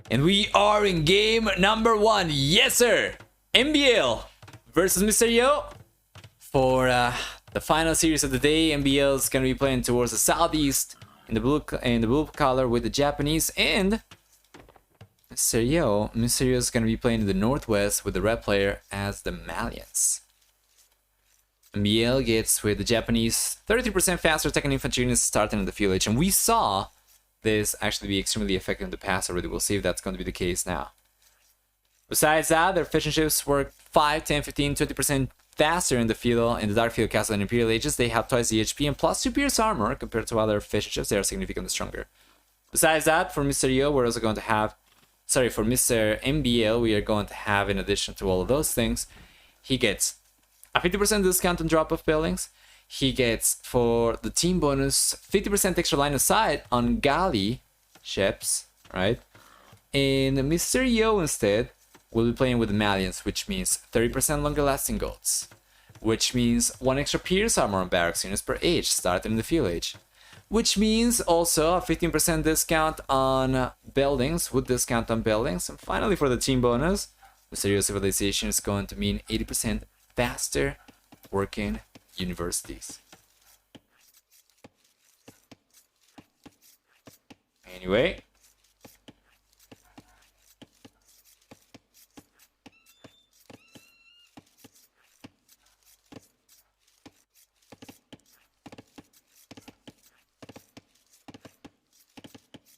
And we are in game number 1. Yes, sir. MbL versus Mysterio for the final series of the day. MbL is going to be playing towards the southeast in the blue color with the Japanese, and Mysterio is going to be playing in the northwest with the red player as the Malians. MbL gets with the Japanese 33% faster attacking infantry units starting in the field edge, and we saw this actually be extremely effective in the past already. We'll see if that's going to be the case now. Besides that, their fission ships work 5, 10, 15, 20% faster in the field, in the Dark Field Castle and Imperial Ages. They have twice the HP and plus 2 pierce armor compared to other fission ships. They are significantly stronger. Besides that, for Mysterio, we're also going to have, sorry, for Mr. MbL, we are going to have, in addition to all of those things, he gets a 50% discount on drop-off buildings. He gets, for the team bonus, 50% extra line of sight on galley ships, right? And Mysterio instead will be playing with the Malians, which means 30% longer lasting golds, which means 1 extra pierce armor on barracks units per age, starting in the field age, which means also a 15% discount on buildings, with discount on buildings. And finally, for the team bonus, Mysterio Civilization is going to mean 80% faster working universities. Anyway,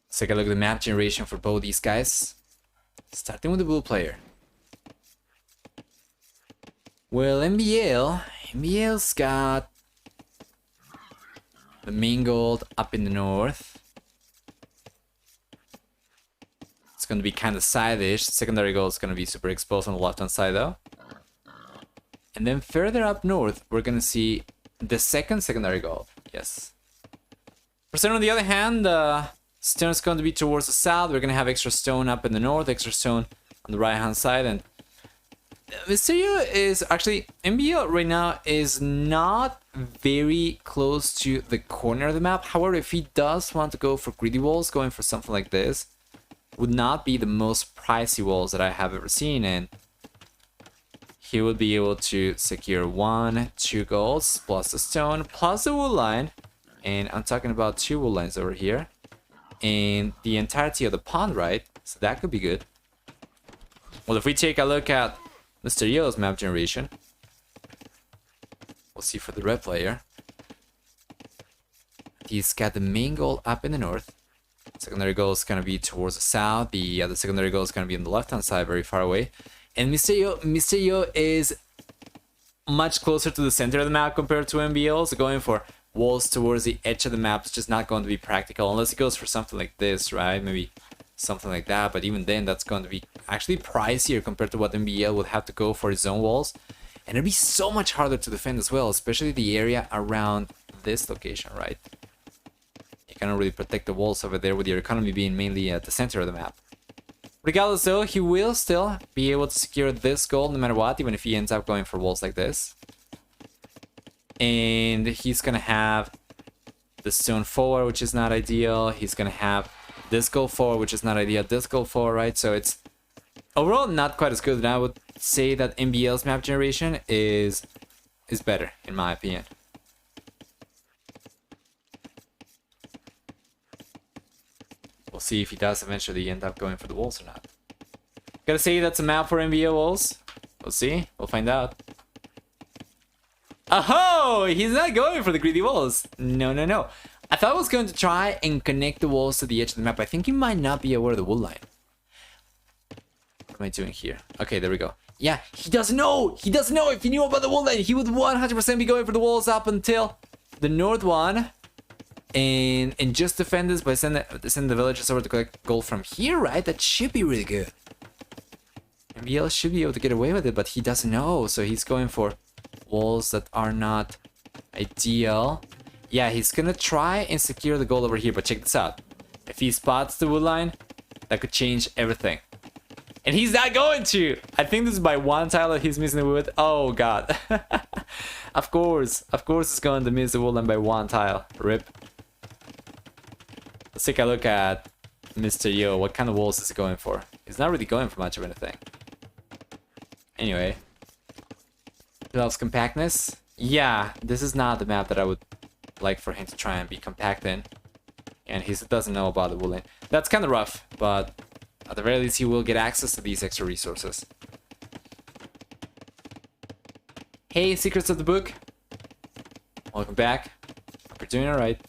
let's take a look at the map generation for both these guys. Starting with the blue player. Well, MbL's got the main gold up in the north. It's going to be kind of side-ish. Secondary gold is going to be super exposed on the left-hand side, though. And then further up north, we're going to see the second secondary gold. Yes. For Stone, on the other hand, stone is going to be towards the south. We're going to have extra stone up in the north, extra stone on the right-hand side, and Mysterio is actually, MbL right now is not very close to the corner of the map. However, if he does want to go for greedy walls, going for something like this would not be the most pricey walls that I have ever seen, and he would be able to secure 1, 2 golds plus the stone plus the wood line, and I'm talking about 2 wood lines over here, and the entirety of the pond, right? So that could be good. Well, if we take a look at Mysterio's map generation, we'll see for the red player. He's got the main goal up in the north. Secondary goal is going to be towards the south. The other secondary goal is going to be on the left-hand side, very far away. And Mysterio is much closer to the center of the map compared to MbL. So going for walls towards the edge of the map is just not going to be practical unless he goes for something like this, right? Maybe something like that, but even then that's going to be actually pricier compared to what MbL would have to go for his own walls, and it'd be so much harder to defend as well, especially the area around this location, right? You cannot really protect the walls over there with your economy being mainly at the center of the map. Regardless though, he will still be able to secure this gold no matter what, even if he ends up going for walls like this. And he's gonna have the stone forward, which is not ideal. He's gonna have this goal forward, which is not ideal. This goal forward, right? So it's overall not quite as good. And I would say that MbL's map generation is better, in my opinion. We'll see if he does eventually end up going for the walls or not. Gotta say that's a map for MbL walls. We'll see. We'll find out. Oh, he's not going for the greedy walls. No. I thought I was going to try and connect the walls to the edge of the map. I think he might not be aware of the wood line. What am I doing here? Okay, there we go. Yeah, he doesn't know. He doesn't know. If he knew about the wood line, he would 100% be going for the walls up until the north one. And just defend this by sending the villagers over to collect gold from here, right? That should be really good. MbL should be able to get away with it, but he doesn't know. So he's going for walls that are not ideal. Yeah, he's gonna try and secure the gold over here, but check this out. If he spots the wood line, that could change everything. And he's not going to! I think this is by 1 tile that he's missing the wood. Oh god. Of course it's going to miss the wood line by 1 tile. RIP. Let's take a look at Mr. Yo, what kind of walls is he going for? He's not really going for much of anything. Anyway. Loves compactness. Yeah, this is not the map that I would like for him to try and be compact in. And he doesn't know about the woolen. That's kind of rough, but at the very least he will get access to these extra resources. Hey, Secrets of the Book. Welcome back. Hope you're doing alright.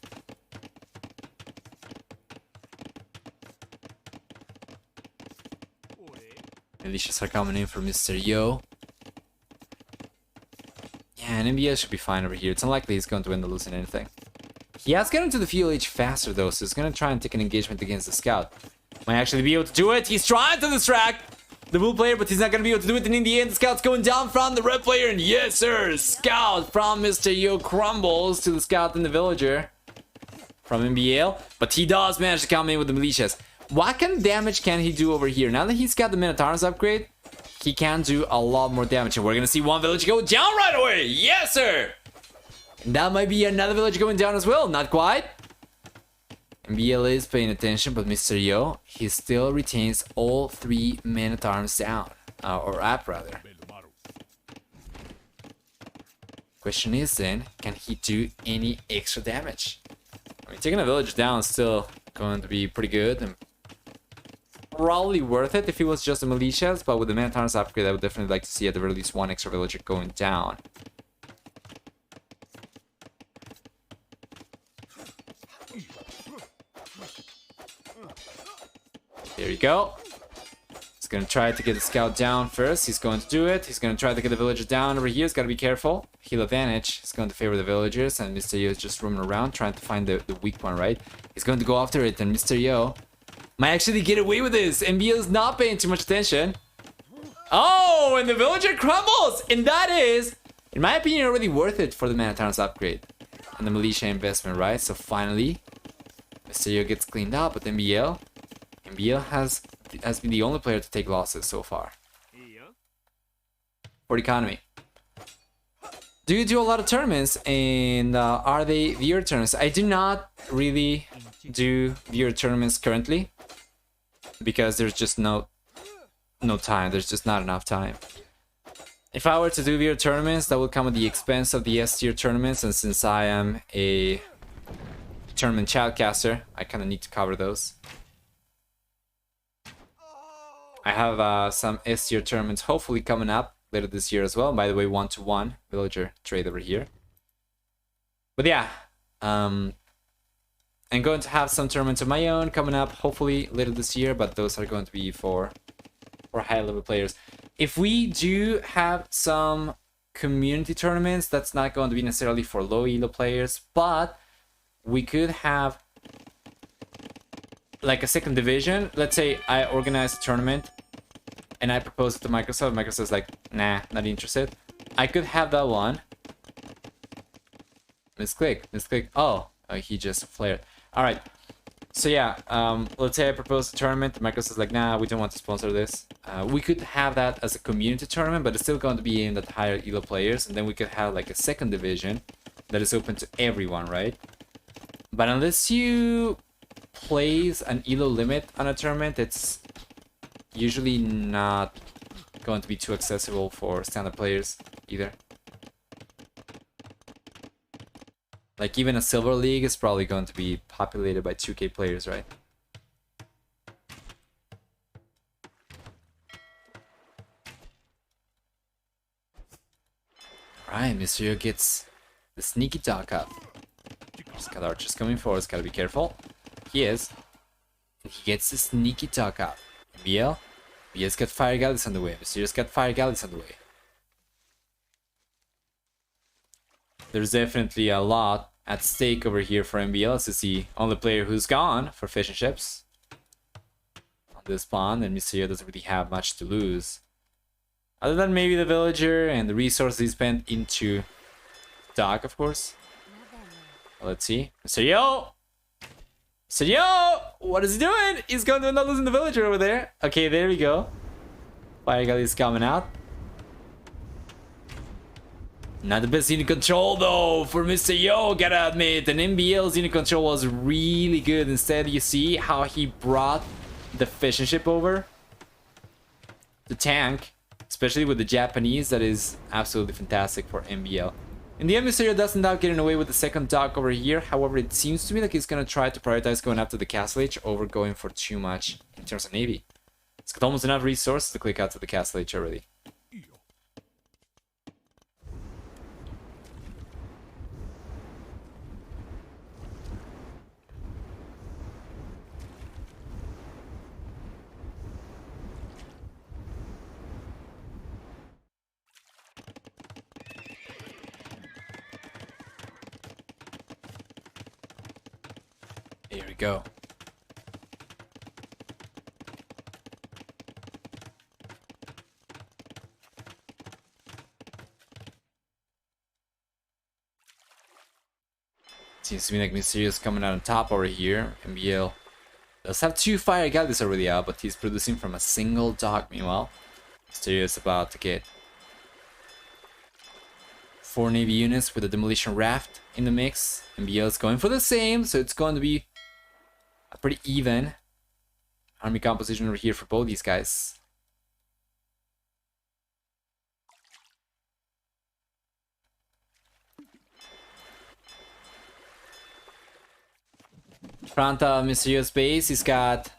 Militias are coming in for Mr. Yo. Yeah, and MbL should be fine over here. It's unlikely he's going to end up losing anything. He has gotten to the FLH faster though, so he's going to try and take an engagement against the scout. Might actually be able to do it. He's trying to distract the blue player, but he's not going to be able to do it. And in the end, the scout's going down from the red player. And yes, sir, scout from Mr. Yo crumbles to the scout and the villager from MbL. But he does manage to come in with the militias. What kind of damage can he do over here? Now that he's got the Minotaur's upgrade, he can do a lot more damage. And we're going to see one village go down right away. Yes, sir. And that might be another village going down as well. Not quite. MbL is paying attention, but Mr. Yo, he still retains all 3 men-at-arms down. Or up, rather. Question is then, can he do any extra damage? I mean, taking a village down is still going to be pretty good. And probably worth it if it was just the militias, but with the man-at-arms upgrade, I would definitely like to see at the very least one extra villager going down. There you go. He's gonna try to get the scout down first. He's going to do it. He's gonna try to get the villager down over here. He's gotta be careful. Heal advantage. He's going to favor the villagers, and Mr. Yo is just roaming around trying to find the weak one, right? He's going to go after it, and Mr. Yo might actually get away with this. MbL is not paying too much attention. Oh, and the villager crumbles! And that is, in my opinion, already worth it for the man-at-arms upgrade and the militia investment, right? So finally, Mr. Yo gets cleaned up, but MbL has been the only player to take losses so far. For the economy. Do you do a lot of tournaments, and are they viewer tournaments? I do not really do viewer tournaments currently because there's just no time. There's just not enough time. If I were to do viewer tournaments, that would come at the expense of the S tier tournaments, and since I am a tournament shoutcaster, I kind of need to cover those. I have some S tier tournaments hopefully coming up later this year as well. By the way, 1-to-1 villager trade over here. But yeah, I'm going to have some tournaments of my own coming up hopefully later this year, but those are going to be for high level players. If we do have some community tournaments, that's not going to be necessarily for low elo players, but we could have like a second division. Let's say I organize a tournament and I propose it to Microsoft. Microsoft's like, nah, not interested. I could have that one. Misclick. Oh, he just flared. All right. So yeah, let's say I propose a tournament. Microsoft's like, nah, we don't want to sponsor this. We could have that as a community tournament, but it's still going to be aimed at higher elo players. And then we could have like a second division that is open to everyone, right? But unless you place an elo limit on a tournament, it's usually not going to be too accessible for standard players either. Like even a silver league is probably going to be populated by 2K players, right? Alright, Mr. Yo gets the sneaky talk up. He's got archers coming forward, he's gotta be careful. He is. And he gets the sneaky talk up. MbL's got fire galleys on the way. Mr. Yo's got fire galleys on the way. There's definitely a lot at stake over here for MbL, as is the only player who's gone for fishing ships on this pawn, and Mr. Yo doesn't really have much to lose. Other than maybe the villager and the resources he spent into dock, of course. Let's see. Mr. Yo! Mr. Yo! What is he doing? He's going to end up losing the villager over there. Okay, there we go. Fire galley is coming out. Not the best unit control though for Mr. Yo, gotta admit. And MbL's unit control was really good. Instead, you see how he brought the fishing ship over the tank, especially with the Japanese. That is absolutely fantastic for MbL. In the end, Mr. Yo doesn't end up getting away with the second dock over here. However, it seems to me like he's gonna try to prioritize going after the Castle Age over going for too much in terms of Navy. It's got almost enough resources to click out to the Castle Age already. Here we go. Seems to me like Mysterio's coming out on top over here. MbL does have 2 fire galleys already out, but he's producing from a single dock. Meanwhile, Mysterio's about to get 4 Navy units with a demolition raft in the mix. MbL's going for the same, so it's going to be a pretty even army composition over here for both these guys. Front of Mysterio's base, he's got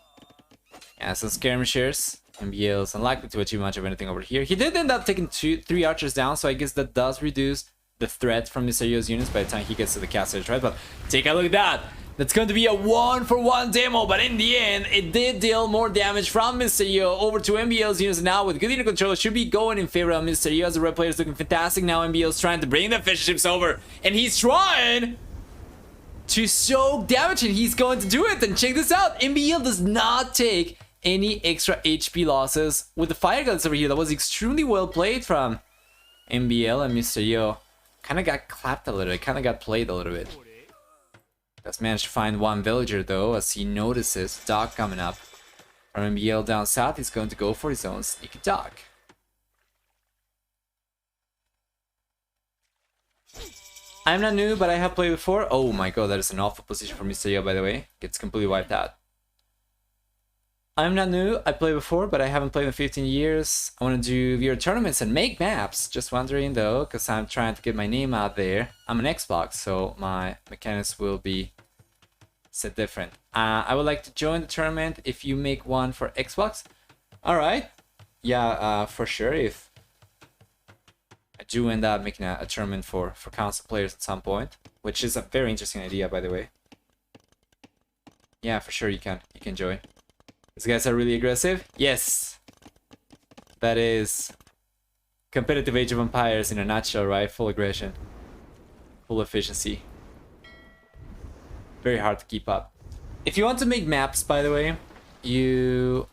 some skirmishers. MbL's unlikely to achieve much of anything over here. He did end up taking 3 archers down, so I guess that does reduce the threat from Mysterio's units by the time he gets to the castle, right? But take a look at that. That's going to be a 1-for-1 demo, but in the end, it did deal more damage from Mysterio over to MbL's units. Now, with good unit control, should be going in favor of Mysterio, as the red player is looking fantastic. Now, MbL's trying to bring the fish ships over, and he's trying to soak damage, and he's going to do it. And check this out, MbL does not take any extra HP losses with the fire guns over here. That was extremely well played from MbL, and Mysterio kind of got clapped a little bit, kind of got played a little bit. Does manage to find 1 villager though, as he notices dock coming up from MbL down south. He's going to go for his own sneaky dock. I'm not new, but I have played before. Oh my god, that is an awful position for Mysterio, by the way. Gets completely wiped out. I'm not new, I played before, but I haven't played in 15 years. I want to do VR tournaments and make maps. Just wondering though, because I'm trying to get my name out there. I'm an Xbox, so my mechanics will be set different. I would like to join the tournament if you make one for Xbox. Alright. Yeah, for sure. If I do end up making a tournament for console players at some point, which is a very interesting idea, by the way. Yeah, for sure you can join. These guys are really aggressive. Yes, that is competitive Age of Empires in a nutshell, right? Full aggression, full efficiency. Very hard to keep up. If you want to make maps, by the way, you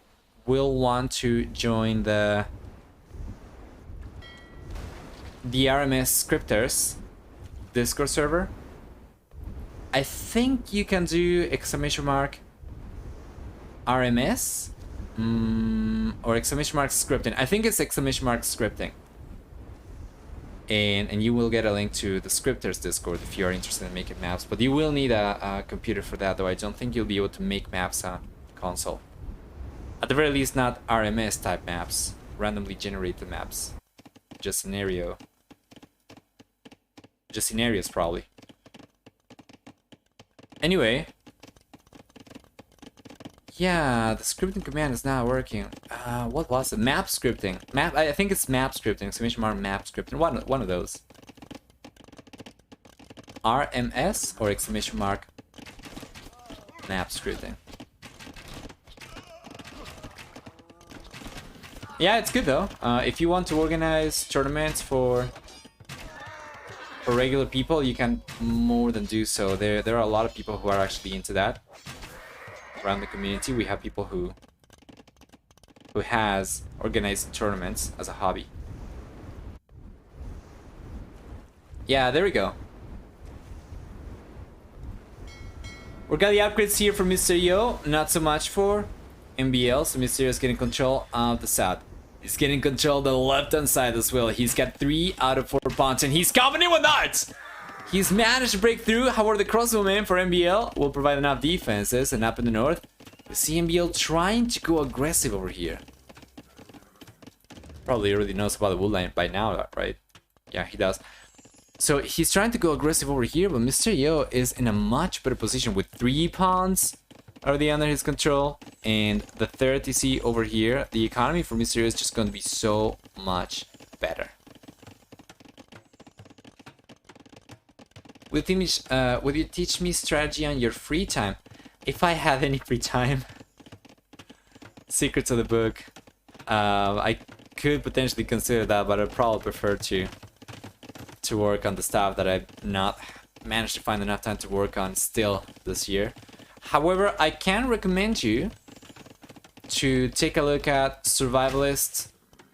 will want to join the RMS Scripters Discord server. I think you can do !RMS or !scripting. I think it's !scripting. And you will get a link to the Scripters Discord if you are interested in making maps. But you will need a computer for that, though I don't think you'll be able to make maps on console. At the very least, not RMS type maps, randomly generated maps. Just scenarios probably. Anyway. Yeah, the scripting command is not working. What was it? Map scripting. I think it's map scripting. !, map scripting. One of those. RMS or !, map scripting. Yeah, it's good though. If you want to organize tournaments for regular people, you can more than do so. There are a lot of people who are actually into that. Around the community, we have people who has organized tournaments as a hobby. Yeah, there we go. We got the upgrades here for Mysterio, not so much for MbL, so Mysterio is getting control of the south. He's getting control of the left-hand side as well. He's got 3 out of 4 pawns, and he's coming in with darts! He's managed to break through. However, the crossbow for MbL will provide enough defenses, and up in the north, we see MbL trying to go aggressive over here. Probably already knows about the wood line by now, right? Yeah, he does. So he's trying to go aggressive over here, but Mysterio is in a much better position with 3 pawns already under his control, and the third TC over here. The economy for Mysterio is just going to be so much better. Will you teach me strategy on your free time? If I have any free time. Secrets of the book. I could potentially consider that, but I'd probably prefer to work on the stuff that I've not managed to find enough time to work on still this year. However, I can recommend you to take a look at Survivalist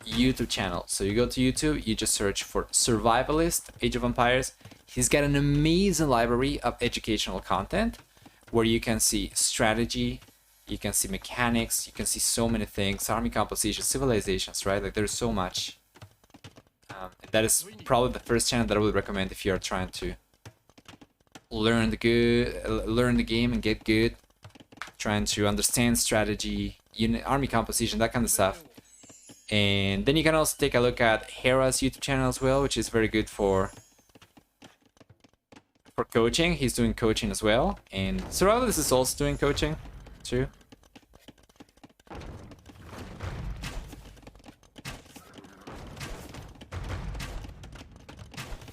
YouTube channel. So you go to YouTube, you just search for Survivalist Age of Empires. He's got an amazing library of educational content where you can see strategy, you can see mechanics, you can see so many things, army composition, civilizations, right? Like there's so much. And that is probably the first channel that I would recommend if you are trying to learn the game and get good, trying to understand strategy, army composition, that kind of stuff. And then you can also take a look at Hera's YouTube channel as well, which is very good for coaching. He's doing coaching as well, and Survivalist is also doing coaching too.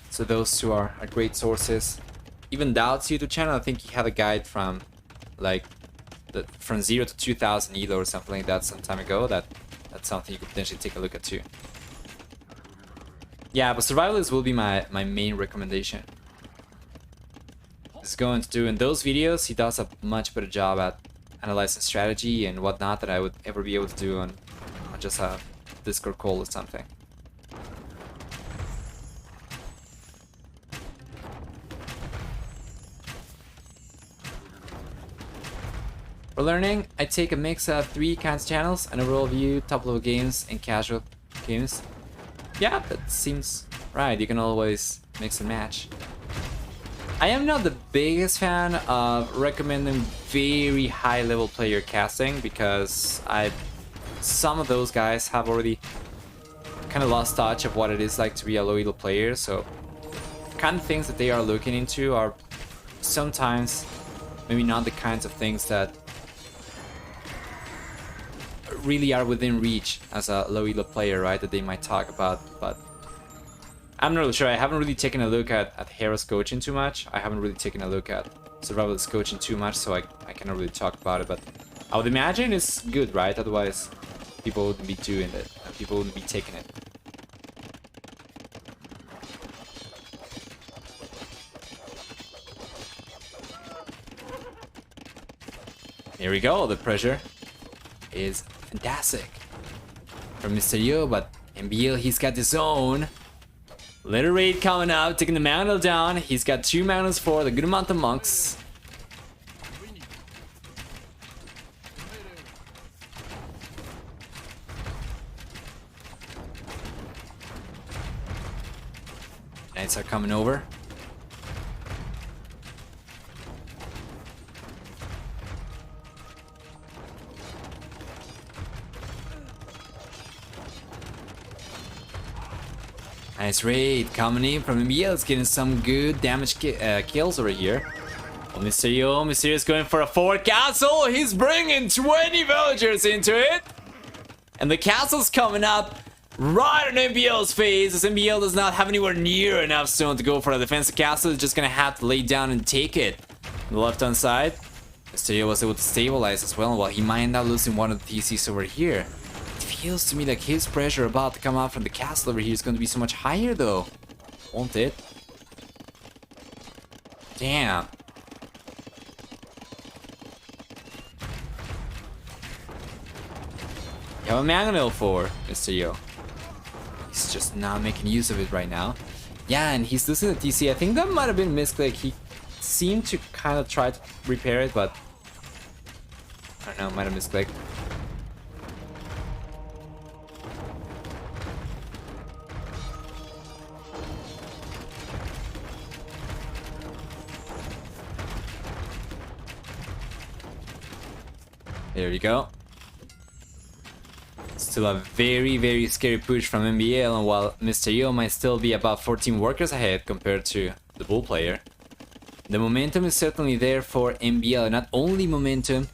So those two are great sources. Even Doubt's YouTube channel, I think he had a guide from like from 0 to 2000 ELO or something like that some time ago. That's something you could potentially take a look at too. Yeah, but Survivalist will be my main recommendation. He's going to do in those videos, he does a much better job at analyzing strategy and whatnot than I would ever be able to do on just a Discord call or something. For learning, I take a mix of 3 kinds of channels: an overall view, top level games, and casual games. Yeah, that seems right. You can always mix and match. I am not the biggest fan of recommending very high level player casting because some of those guys have already kind of lost touch of what it is like to be a low elo player. So the kind of things that they are looking into are sometimes maybe not the kinds of things that really are within reach as a low elo player, right? That they might talk about, but I'm not really sure. I haven't really taken a look at Hera's coaching too much. I haven't really taken a look at Survivalist coaching too much, so I cannot really talk about it, but I would imagine it's good, right? Otherwise, people wouldn't be doing it, and people wouldn't be taking it. Here we go, the pressure is fantastic from Mysterio, but MbL, he's got his own little raid coming up, taking the Magno down. He's got 2 Magnos for the good amount of monks. Knights are coming over. Nice raid coming in from MbL. It's getting some good damage kills over here. Well, Mysterio's going for a 4th castle. He's bringing 20 villagers into it. And the castle's coming up right on MbL's face, as MbL does not have anywhere near enough stone to go for a defensive castle. It's just gonna have to lay down and take it. On the left-hand side, Mysterio was able to stabilize as well, while he might end up losing one of the TCs over here. Feels to me like his pressure about to come out from the castle over here is going to be so much higher though, won't it? Damn. You have a MbL for Mysterio. He's just not making use of it right now. Yeah, and he's losing the TC. I think that might have been a misclick. He seemed to kind of try to repair it, but I don't know, might have misclicked. There you go. Still a very, very scary push from MbL, and while Mr. Yo might still be about 14 workers ahead compared to the Bull player, the momentum is certainly there for MbL. Not only momentum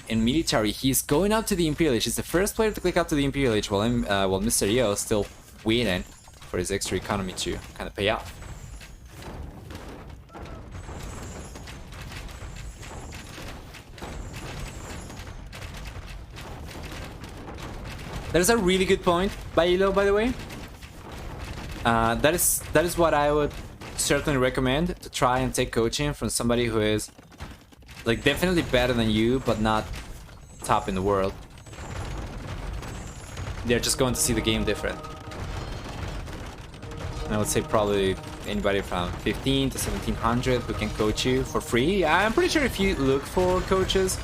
in military, he's going up to the Imperial Age. He's the first player to click up to the Imperial Age, while Mr. Yo is still waiting for his extra economy to kind of pay off. That is a really good point by Elo, by the way. That is what I would certainly recommend, to try and take coaching from somebody who is like definitely better than you, but not top in the world. They're just going to see the game different. And I would say probably anybody from 15 to 1700 who can coach you for free. I'm pretty sure if you look for coaches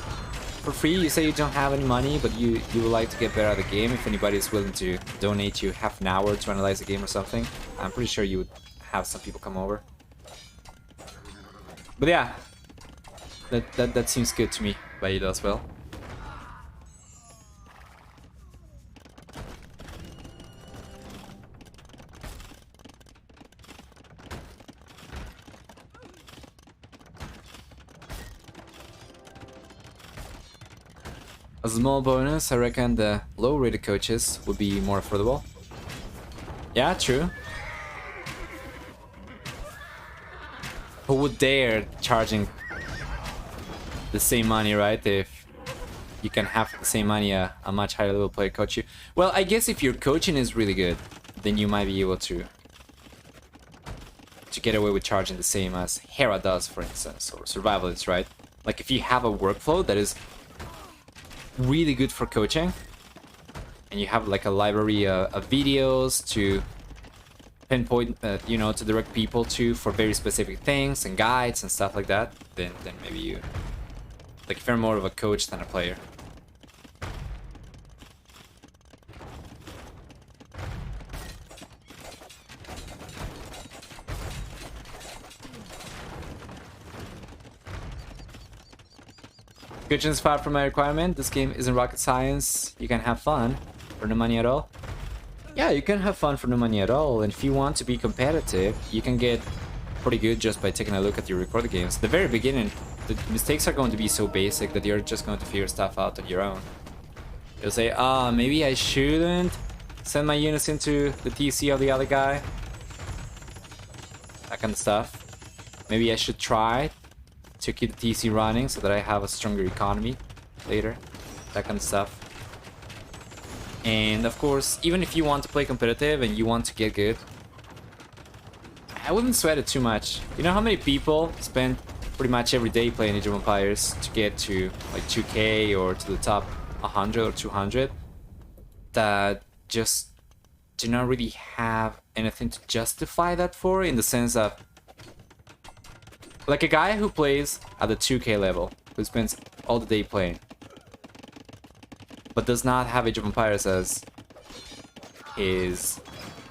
for free, you say you don't have any money, but you would like to get better at the game, if anybody is willing to donate you half an hour to analyze the game or something, I'm pretty sure you would have some people come over. But yeah, that seems good to me by Elo as well. A small bonus, I reckon the low-rated coaches would be more affordable. Yeah, true. Who would dare charging the same money, right? If you can have the same money a much higher level player coach you. Well, I guess if your coaching is really good, then you might be able to get away with charging the same as Hera does, for instance, or Survivalists, right? Like if you have a workflow that is really good for coaching, and you have like a library of videos to pinpoint, you know, to direct people to for very specific things and guides and stuff like that, then maybe you, like if you're more of a coach than a player. Coaching is far from my requirement. This game isn't rocket science. You can have fun for no money at all. Yeah, you can have fun for no money at all, and if you want to be competitive, you can get pretty good just by taking a look at your recorded games. At the very beginning, the mistakes are going to be so basic that you're just going to figure stuff out on your own. You'll say, maybe I shouldn't send my units into the TC of the other guy. That kind of stuff. Maybe I should try to keep the TC running so that I have a stronger economy later. That kind of stuff. And of course, even if you want to play competitive and you want to get good, I wouldn't sweat it too much. You know how many people spend pretty much every day playing Age of Empires to get to like 2k or to the top 100 or 200 that just do not really have anything to justify that for, in the sense of like a guy who plays at the 2k level, who spends all the day playing, but does not have Age of Empires as his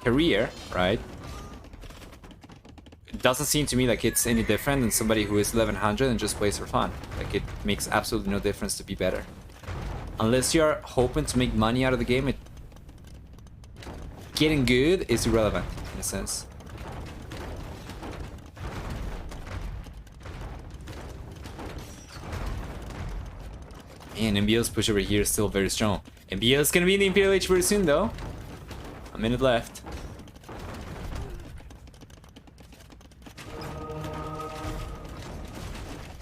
career, right? It doesn't seem to me like it's any different than somebody who is 1100 and just plays for fun. Like, it makes absolutely no difference to be better. Unless you're hoping to make money out of the game, getting good is irrelevant, in a sense. And MbL's push over here is still very strong. MbL is gonna be in the Imperial Age very soon, though. A minute left.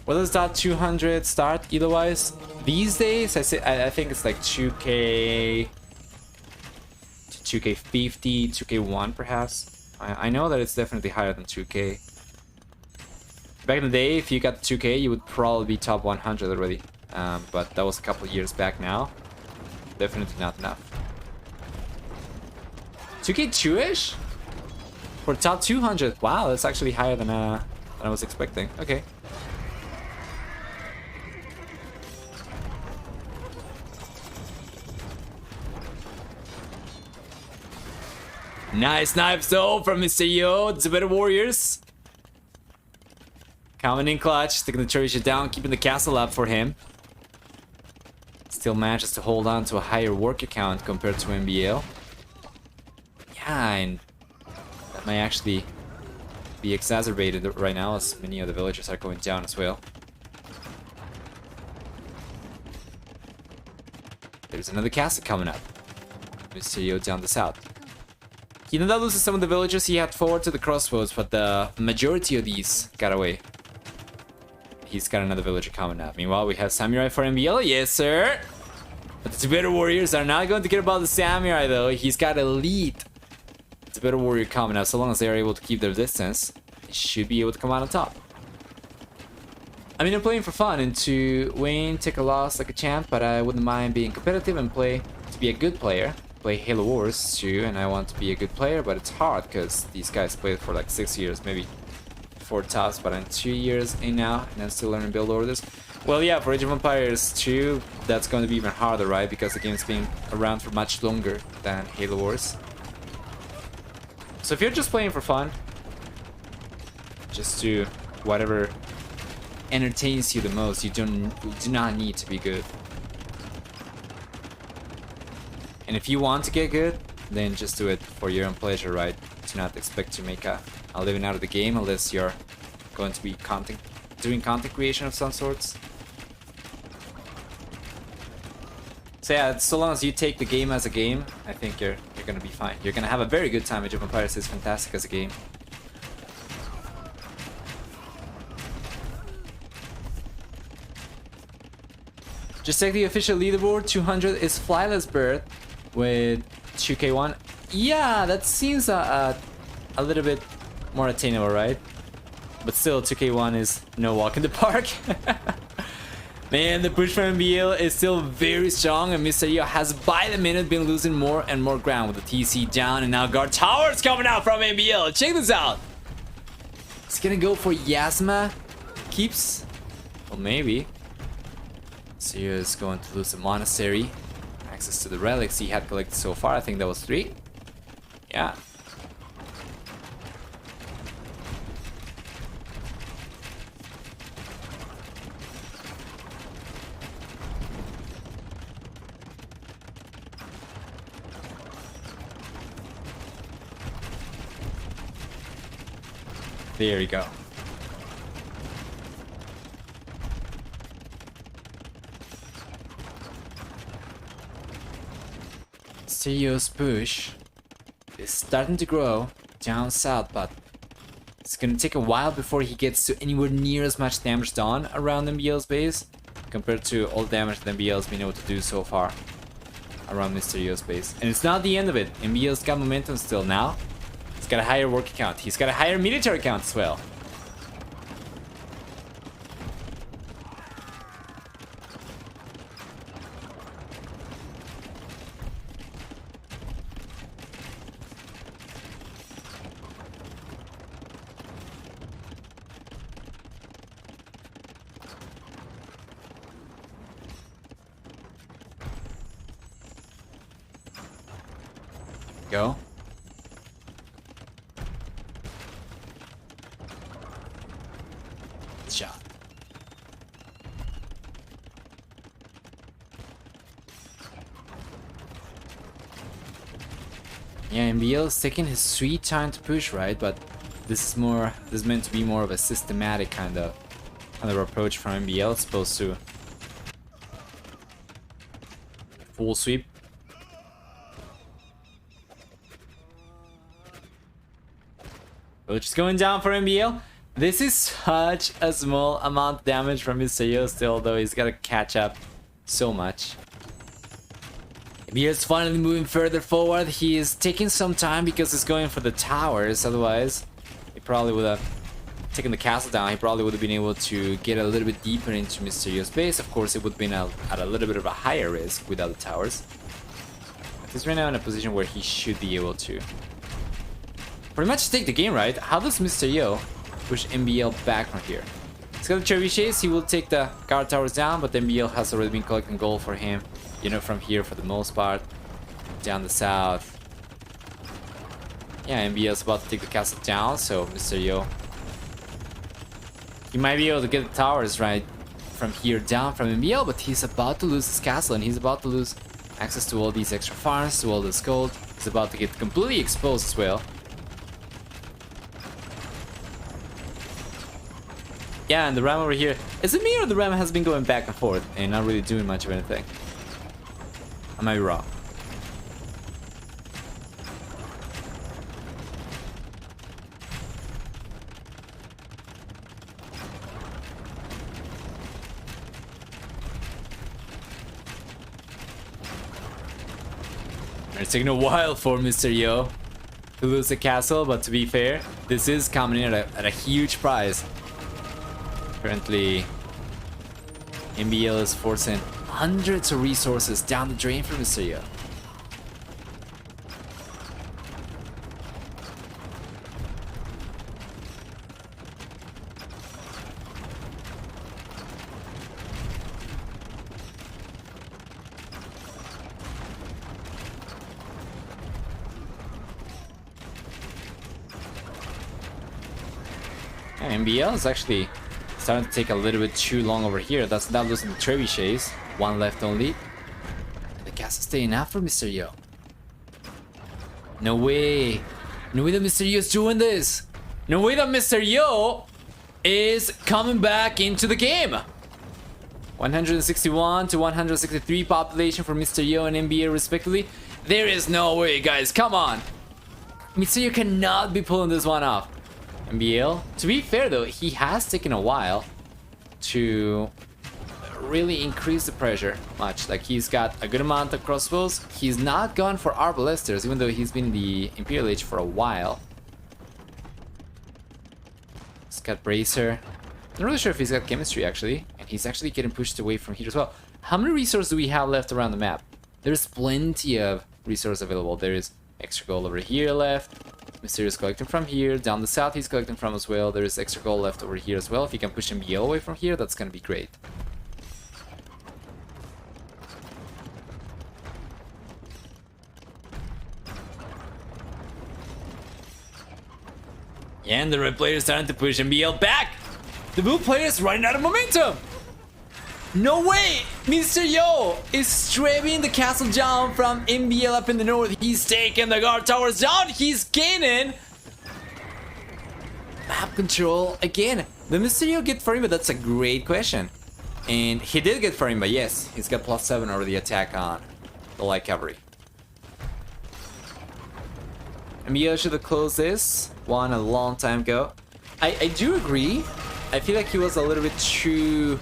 What does that 200 start Elo-wise? These days, I think it's like 2k to 2k50, 2k1 perhaps. I know that it's definitely higher than 2k. Back in the day, if you got 2k, you would probably be top 100 already. But that was a couple of years back now. Definitely not enough. 2k2-ish? For top 200. Wow, that's actually higher than I was expecting. Okay. Nice knife though from Mr. Yo, the better warriors. Coming in clutch, taking the Cherry down, keeping the castle up for him. still manages to hold on to a higher worker count compared to MbL. Yeah, and that might actually be exacerbated right now as many of the villagers are going down as well. There's another castle coming up. Mysterio down the south. He did not lose some of the villagers he had forward to the crossroads, but the majority of these got away. He's got another villager coming up. Meanwhile, we have Samurai for MbL. Yes, sir! But the Tibetan warriors are not going to care about the Samurai, though. He's got elite Tibetan warrior coming up. So long as they are able to keep their distance, they should be able to come out on top. I mean, I'm playing for fun and to win, take a loss like a champ, but I wouldn't mind being competitive and play to be a good player. Play Halo Wars too, and I want to be a good player, but it's hard because these guys played for like 6 years, maybe 4 tops, but I'm 2 years in now and I'm still learning build orders. Well, yeah, for Age of Empires 2, that's going to be even harder, right? Because the game's been around for much longer than Halo Wars. So if you're just playing for fun, just do whatever entertains you the most. You do not need to be good. And if you want to get good, then just do it for your own pleasure, right? Do not expect to make a living out of the game unless you're going to be doing content creation of some sorts. So yeah, so long as you take the game as a game, I think you're gonna be fine. You're gonna have a very good time. Age of Empires is fantastic as a game. Just take the official leaderboard. 200 is Flyless Bird with 2k1. Yeah, that seems a little bit more attainable, right? But still, 2k1 is no walk in the park. Man, the push for MbL is still very strong, and Mysterio has by the minute been losing more and more ground with the TC down, and now guard towers coming out from MbL. Check this out. He's gonna go for Yasma. Keeps. Well, maybe. Mysterio is going to lose the monastery. Access to the relics he had collected so far. I think that was 3. Yeah. There you go. Mysterio's push is starting to grow down south, but it's gonna take a while before he gets to anywhere near as much damage done around MbL's base compared to all the damage that MbL's been able to do so far around Mysterio's base. And it's not the end of it. MbL's got momentum still now. He's got a higher worker count. He's got a higher military count as well. Go. Shot. Yeah, MbL is taking his sweet time to push, right? But this is meant to be more of a systematic kind of approach from MbL, as opposed to full sweep. Which is going down for MbL. This is such a small amount of damage from Mysterio still, though he's got to catch up so much. MbL is finally moving further forward. He is taking some time because he's going for the towers. Otherwise, he probably would have taken the castle down. He probably would have been able to get a little bit deeper into Mysterio's base. Of course, it would have been at a little bit of a higher risk without the towers. But he's right now in a position where he should be able to pretty much take the game, right? How does Mysterio push MbL back from here? He's got the trebuchets. He will take the guard towers down, but MbL has already been collecting gold for him, you know, from here for the most part. Down the south. Yeah, MbL's about to take the castle down, so Mysterio, he might be able to get the towers right from here down from MbL, but he's about to lose his castle and he's about to lose access to all these extra farms, to all this gold. He's about to get completely exposed as well. Yeah, and the Ram over here. Is it me or the Ram has been going back and forth and not really doing much of anything? I might be wrong. It's taking a while for Mr. Yo to lose the castle, but to be fair, this is coming in at a huge price. Currently, MbL is forcing hundreds of resources down the drain for Mr. Yo. MbL is actually starting to take a little bit too long over here. That's not losing the trebuchets. One left only. The castle's staying out for Mr. Yo. No way. No way that Mr. Yo is doing this. No way that Mr. Yo is coming back into the game. 161 to 163 population for Mr. Yo and MbL respectively. There is no way, guys. Come on. Mr. Yo cannot be pulling this one off. MbL, to be fair though, he has taken a while to really increase the pressure much. Like, he's got a good amount of crossbows. He's not gone for arbalesters, even though he's been in the Imperial Age for a while. He's got bracer. Not really sure if he's got chemistry actually, and he's actually getting pushed away from here as well. How many resources do we have left around the map? There's plenty of resources available. There is extra gold over here left. Mr. is collecting from here. Down the south he's collecting from as well. There is extra gold left over here as well. If you can push MbL away from here, that's gonna be great. Yeah, and the red player is starting to push MbL back. The blue player is running out of momentum. No way! Mr. Yo is straighting the castle down from MbL up in the north. He's taking the guard towers down. He's gaining map control again. Did Mr. Yo get Farimba? That's a great question. And he did get Farimba, yes. He's got +7 over the attack on the light cavalry. MbL should have closed this one a long time ago. I do agree. I feel like he was a little bit too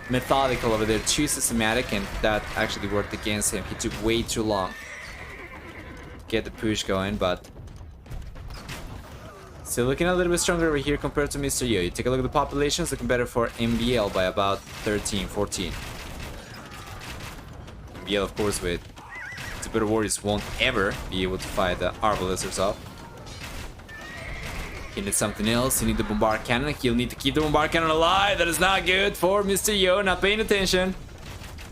methodical over there, too systematic, and that actually worked against him. He took way too long to get the push going, but still looking a little bit stronger over here compared to Mr. Yo. You take a look at the populations, looking better for MbL by about 13, 14. MbL, of course, with the better warriors won't ever be able to fight the arbalesters off. He needs something else. He needs the bombard cannon. He'll need to keep the bombard cannon alive. That is not good for Mr. Yo. Not paying attention.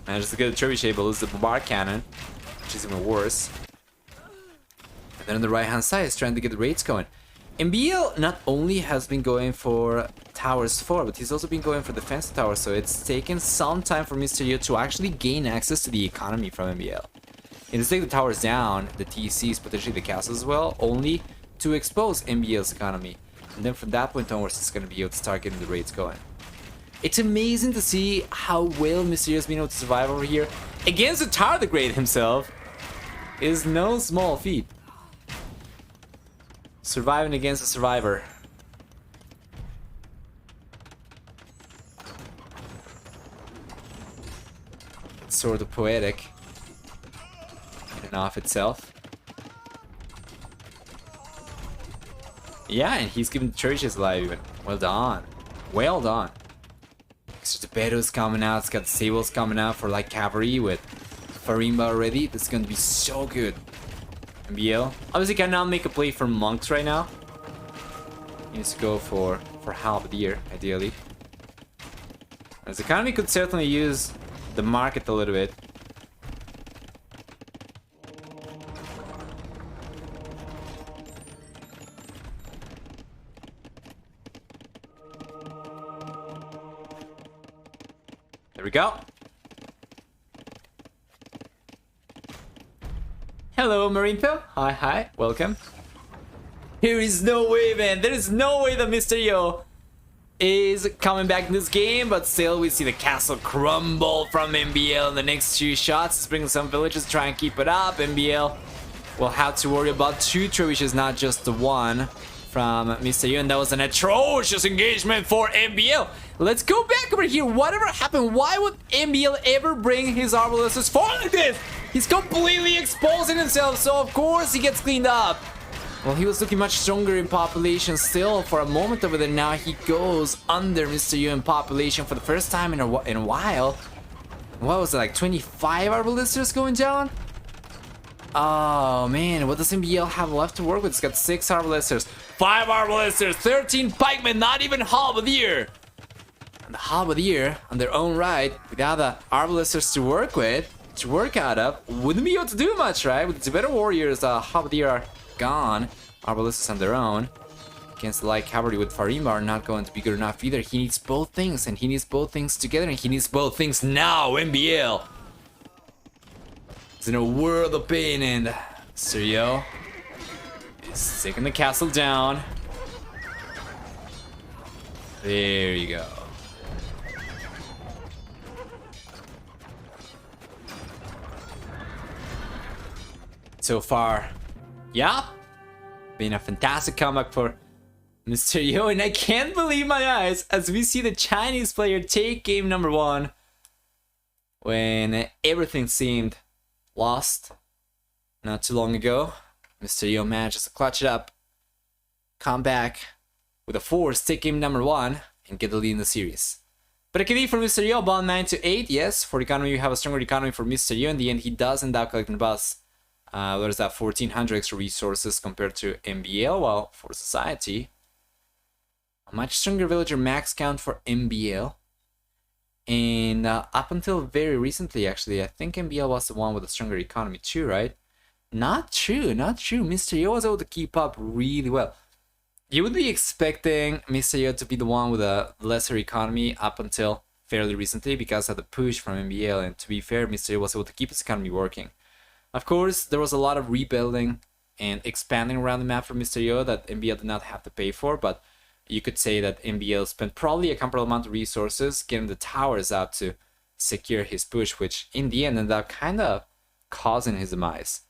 Manages to get the trebuchet, but loses the bombard cannon, which is even worse. And then on the right hand side, he's trying to get the raids going. MbL not only has been going for towers 4, but he's also been going for defensive towers. So it's taken some time for Mr. Yo to actually gain access to the economy from MbL. He has to take the towers down, the TCs, potentially the castles as well, only to expose MbL's economy. And then from that point onwards, it's going to be able to start getting the raids going. It's amazing to see how well Mr. Yo has been able to survive over here. Against the Tardigrade himself is no small feat. Surviving against a survivor. It's sort of poetic in and of itself. Yeah, and he's giving the churches alive even. Well done. Well done. So the Bedo's coming out. It's got the Sables coming out for like cavalry with Farimba already. This is going to be so good. MbL obviously cannot make a play for monks right now. He needs to go for halberdier, ideally. As the economy could certainly use the market a little bit. we go. Hello, Marinto. Hi, welcome. There is no way, man. There is no way that Mysterio is coming back in this game, but still we see the castle crumble from MbL in the next 2 shots. It's bringing some villagers to try and keep it up. MbL will have to worry about 2 trebuchets, not just the 1 from Mysterio, and that was an atrocious engagement for MbL. Let's go back over here. Whatever happened, why would MbL ever bring his arbalesters forward like this? He's completely exposing himself, so of course he gets cleaned up. Well, he was looking much stronger in population still for a moment over there. Now he goes under Mysterio in population for the first time in a while. What was it, like 25 arbalesters going down? Oh man, what does MbL have left to work with? It's got 6 arbalesters, 5 arbalesters, 13 pikemen, not even halberdier. And the halberdier on their own right, without the arbalesters to work with, to work out of, wouldn't be able to do much, right? With the better warriors, halberdier are gone. Arbalesters on their own against the light cavalry with Farimba are not going to be good enough either. He needs both things, and he needs both things together, and he needs both things now. MbL is in a world of pain, and Mysterio is taking the castle down. There you go. So far, yeah, been a fantastic comeback for Mysterio, and I can't believe my eyes as we see the Chinese player take game number 1 when everything seemed lost not too long ago. Mysterio manages to clutch it up, come back with a force, take game number 1, and get the lead in the series. But it can be for Mysterio, about 9-8, yes. For economy, you have a stronger economy for Mysterio. In the end, he does end up collecting the bus. What is that, 1400 extra resources compared to MbL? Well, for society, a much stronger villager max count for MbL. And up until very recently, actually, I think MbL was the one with a stronger economy too, right? Not true, not true. Mysterio was able to keep up really well. You would be expecting Mysterio to be the one with a lesser economy up until fairly recently because of the push from MbL. And to be fair, Mysterio was able to keep his economy working. Of course, there was a lot of rebuilding and expanding around the map for Mysterio that MbL did not have to pay for, but you could say that MbL spent probably a comparable amount of resources getting the towers out to secure his push, which in the end ended up kind of causing his demise.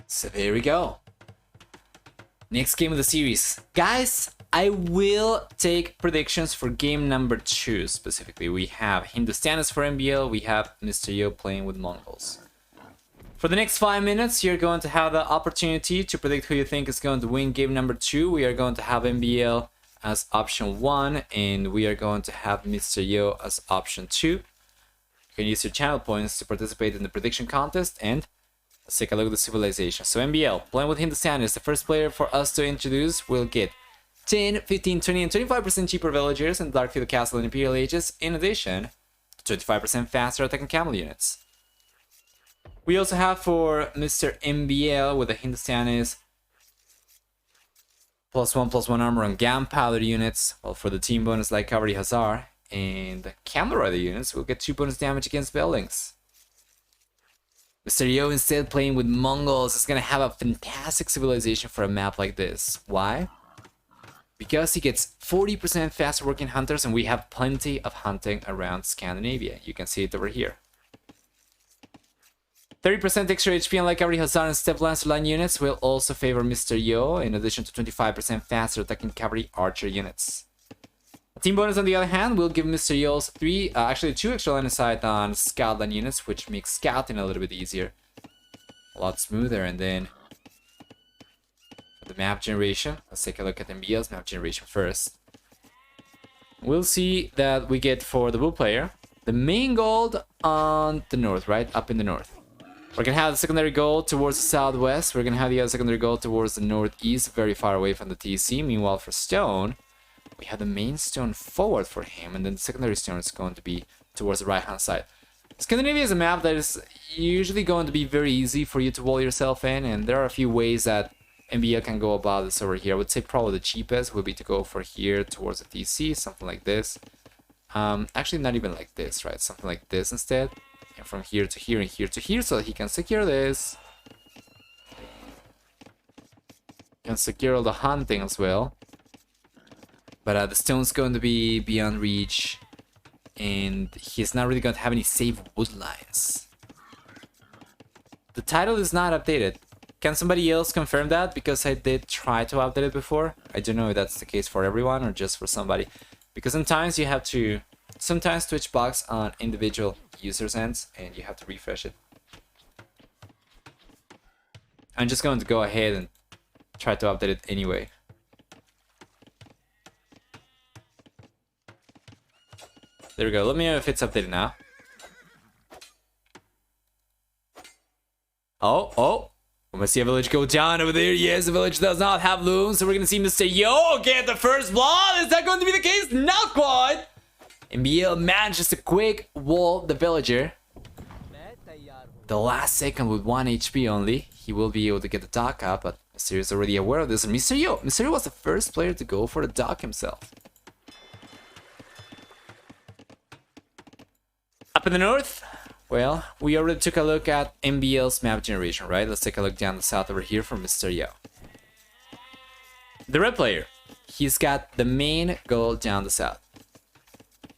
So there we go. Next game of the series. Guys, I will take predictions for game number 2 specifically. We have Hindustanis for MbL, we have Mysterio playing with Mongols. For the next 5 minutes, you're going to have the opportunity to predict who you think is going to win game number 2. We are going to have MbL as option 1, and we are going to have Mysterio as option 2. You can use your channel points to participate in the prediction contest, and let's take a look at the civilization. So MbL, playing with Hindustanis, the first player for us to introduce will get 10, 15, 20, and 25% cheaper villagers in Darkfield Castle and Imperial Ages, in addition to 25% faster attacking camel units. We also have for Mr. MbL with the Hindustanis +1/+1 armor on gunpowder units, while for the team bonus like Cavalry Hussar and the Camel Rider units will get 2 bonus damage against buildings. Mysterio instead playing with Mongols is going to have a fantastic civilization for a map like this. Why? Because he gets 40% faster working hunters, and we have plenty of hunting around Scandinavia. You can see it over here. 30% extra HP on like Cavalry Hussar and Step Lancer line units will also favor Mysterio, in addition to 25% faster attacking cavalry archer units. A team bonus, on the other hand, will give Mysterio's 2 extra line of sight on scout line units, which makes scouting a little bit easier. A lot smoother. And then the map generation. Let's take a look at MbL's map generation first. We'll see that we get for the blue player the main gold on the north, right? Up in the north. We're gonna have the secondary gold towards the southwest. We're gonna have the other secondary gold towards the northeast, very far away from the TC. Meanwhile, for stone, we have the main stone forward for him, and then the secondary stone is going to be towards the right hand side. Scandinavia is a map that is usually going to be very easy for you to wall yourself in, and there are a few ways that MbL can go about this over here. I would say probably the cheapest would be to go for here towards the TC, something like this. Actually, not even like this, right? Something like this instead. And from here to here and here to here, so that he can secure this. Can secure all the hunting as well. But the stone's going to be beyond reach. And he's not really going to have any safe wood lines. The title is not updated. Can somebody else confirm that? Because I did try to update it before. I don't know if that's the case for everyone or just for somebody. Because sometimes you have to... Sometimes Twitch bugs on individual users' ends and you have to refresh it. I'm just going to go ahead and try to update it anyway. There we go. Let me know if it's updated now. Oh. I'm gonna see a village go down over there. Yes, the village does not have looms, so we're gonna see Mr. Yo get the first blood. Is that going to be the case? Not quite. MbL manages to quick wall the villager. The last second with 1 HP only. He will be able to get the dock up, but Mr. is already aware of this. And Mr. Yo was the first player to go for the dock himself. Up in the north, well, we already took a look at MbL's map generation, right? Let's take a look down the south over here for Mr. Yo. The red player, he's got the main goal down the south.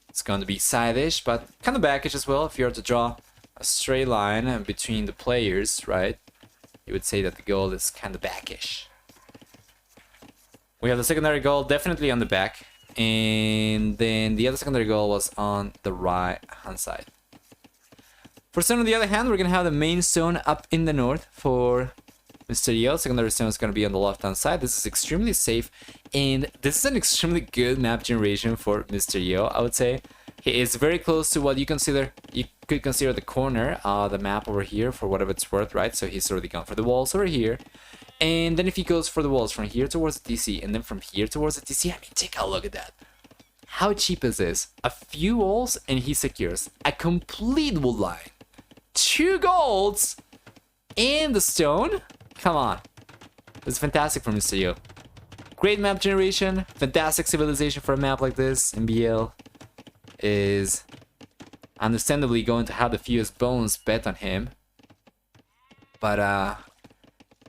It's going to be side-ish, but kind of backish as well. If you were to draw a straight line between the players, right? You would say that the goal is kind of backish. We have the secondary goal definitely on the back. And then the other secondary goal was on the right hand side. For stone on the other hand, we're going to have the main stone up in the north for Mr. Yo. Secondary stone is going to be on the left hand side. This is extremely safe. And this is an extremely good map generation for Mr. Yo, I would say. He is very close to what you could consider the corner of the map over here for whatever it's worth, right? So he's already gone for the walls over here. And then if he goes for the walls from here towards the TC and then from here towards the TC, I mean, take a look at that. How cheap is this? A few walls and he secures a complete wood line. 2 golds and the stone? Come on. This is fantastic for Mr. Yo. Great map generation, fantastic civilization for a map like this. MbL is understandably going to have the fewest bones bet on him. But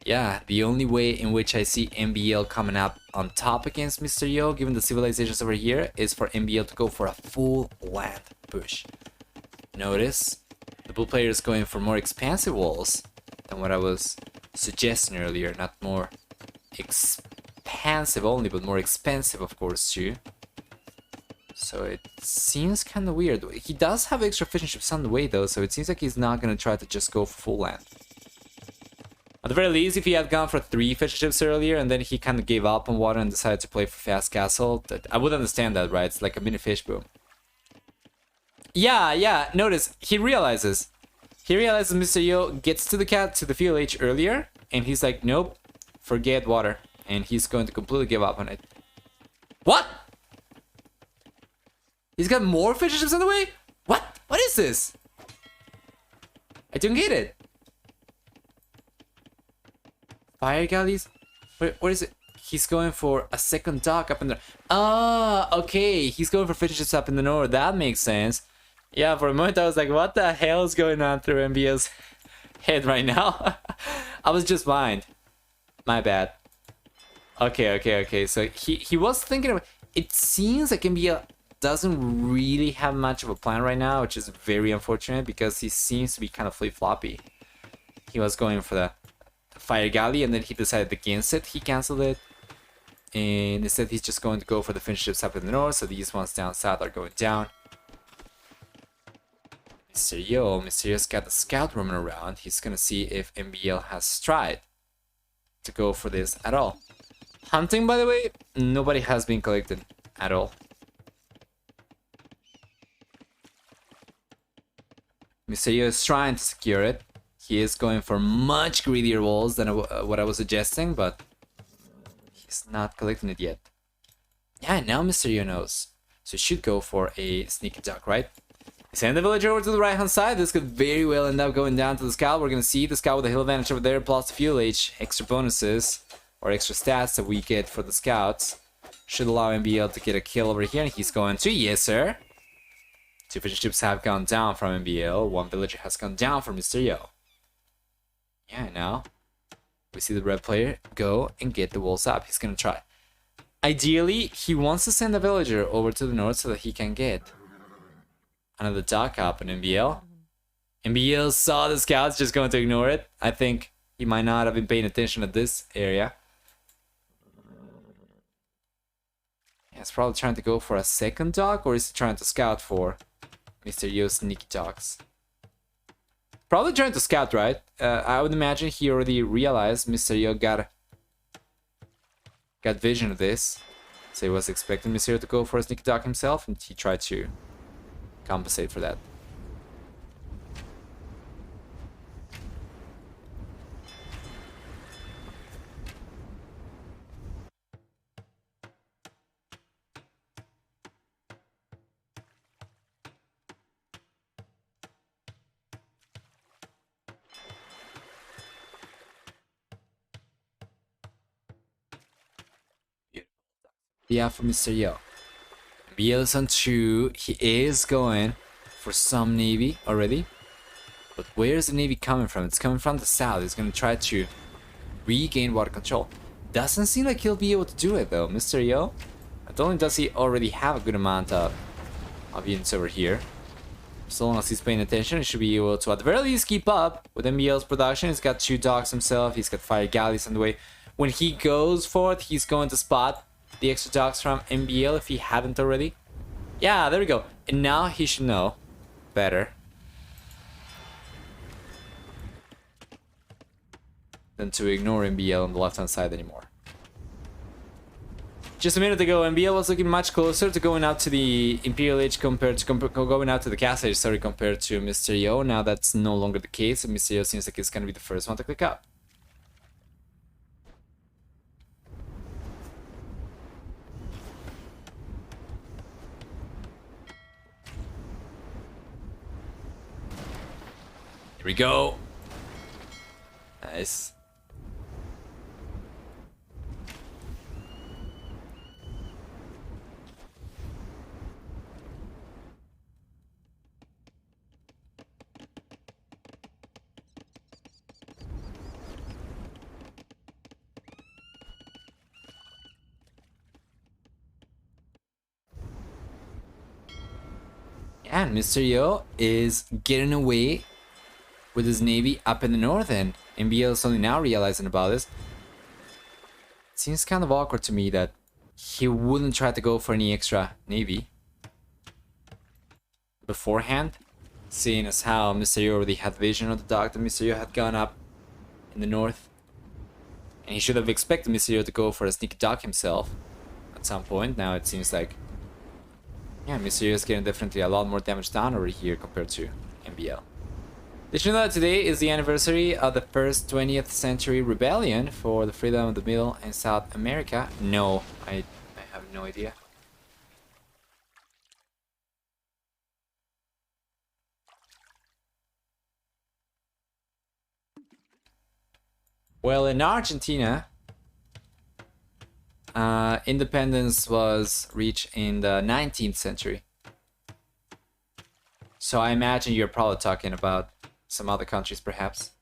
yeah, the only way in which I see MbL coming up on top against Mr. Yo, given the civilizations over here, is for MbL to go for a full land push. Notice, the blue player is going for more expansive walls than what I was suggesting earlier. Not more expansive only, but more expensive, of course, too. So it seems kind of weird. He does have extra fishing ships on the way, though, so it seems like he's not going to try to just go for full land. At the very least, if he had gone for 3 fishing ships earlier and then he kind of gave up on water and decided to play for fast castle, I would understand that, right? It's like a mini fish boom. Yeah, notice, he realizes Mr. Yo gets to the VLH earlier, and he's like, nope, forget water. And he's going to completely give up on it. What? He's got more fishing ships on the way? What? What is this? I don't get it. Fire galleys? What is it? He's going for a second dock up in the... Ah, okay. He's going for fishing ships up in the north. That makes sense. Yeah, for a moment I was like, what the hell is going on through MbL's head right now? I was just blind. My bad. Okay. So he was thinking of... It seems like MbL doesn't really have much of a plan right now, which is very unfortunate because he seems to be kind of flip-floppy. He was going for the fire galley and then he decided against it. He cancelled it. And instead he's just going to go for the fishing ships up in the north, so these ones down south are going down. Mr. Yo's got the scout roaming around. He's gonna see if MbL has tried to go for this at all. Hunting, by the way, nobody has been collected at all. Mr. Yo is trying to secure it. He is going for much greedier walls than what I was suggesting, but he's not collecting it yet. Yeah, now Mr. Yo knows. So he should go for a sneaky duck, right? Send the villager over to the right hand side. This could very well end up going down to the scout. We're gonna see the scout with the hill advantage over there, plus the fuel H, extra bonuses or extra stats that we get for the scouts. Should allow MbL to get a kill over here, and he's going to, yes sir. 2 fishing ships have gone down from MbL. 1 villager has gone down from Mr. Yo. Yeah, now we see the red player go and get the walls up. He's gonna try. Ideally, he wants to send a villager over to the north so that he can get another dock up in MbL. MbL saw the scouts, just going to ignore it. I think he might not have been paying attention at this area. Yeah, he's probably trying to go for a second dock, or is he trying to scout for Mr. Yo's sneaky docks? Probably trying to scout, right? I would imagine he already realized Mr. Yo got vision of this. So he was expecting Mr. Yo to go for a sneaky dock himself, and he tried to compensate for that. Yeah, for Mr. Yo. MbL is on 2. He is going for some navy already. But where is the navy coming from? It's coming from the south. He's going to try to regain water control. Doesn't seem like he'll be able to do it though. Mr. Yo, not only does he already have a good amount of units over here, so long as he's paying attention, he should be able to at the very least keep up with MbL's production. He's got 2 docks himself. He's got fire galleys on the way. When he goes for it, he's going to spot the extra docks from MbL if he hadn't already. Yeah, there we go. And now he should know better than to ignore MbL on the left hand side anymore. Just a minute ago, MbL was looking much closer to going out to the Imperial Age compared to going out to the Castle Age, sorry, compared to Mr. Yo. Now that's no longer the case, and Mr. Yo seems like he's gonna be the first one to click up. Here we go. Nice. And Mr. Yo is getting away with his navy up in the north, and MbL is only now realizing about this. It seems kind of awkward to me that he wouldn't try to go for any extra navy beforehand, seeing as how Mr. Yo already had vision of the dock that Mr. Yo had gone up in the north. And he should have expected Mr. Yo to go for a sneaky dock himself at some point. Now it seems like, yeah, Mr. Yo is getting definitely a lot more damage done over here compared to MbL. Did you know that today is the anniversary of the first 20th century rebellion for the freedom of the Middle and South America? No, I have no idea. Well, in Argentina, independence was reached in the 19th century. So I imagine you're probably talking about some other countries, perhaps.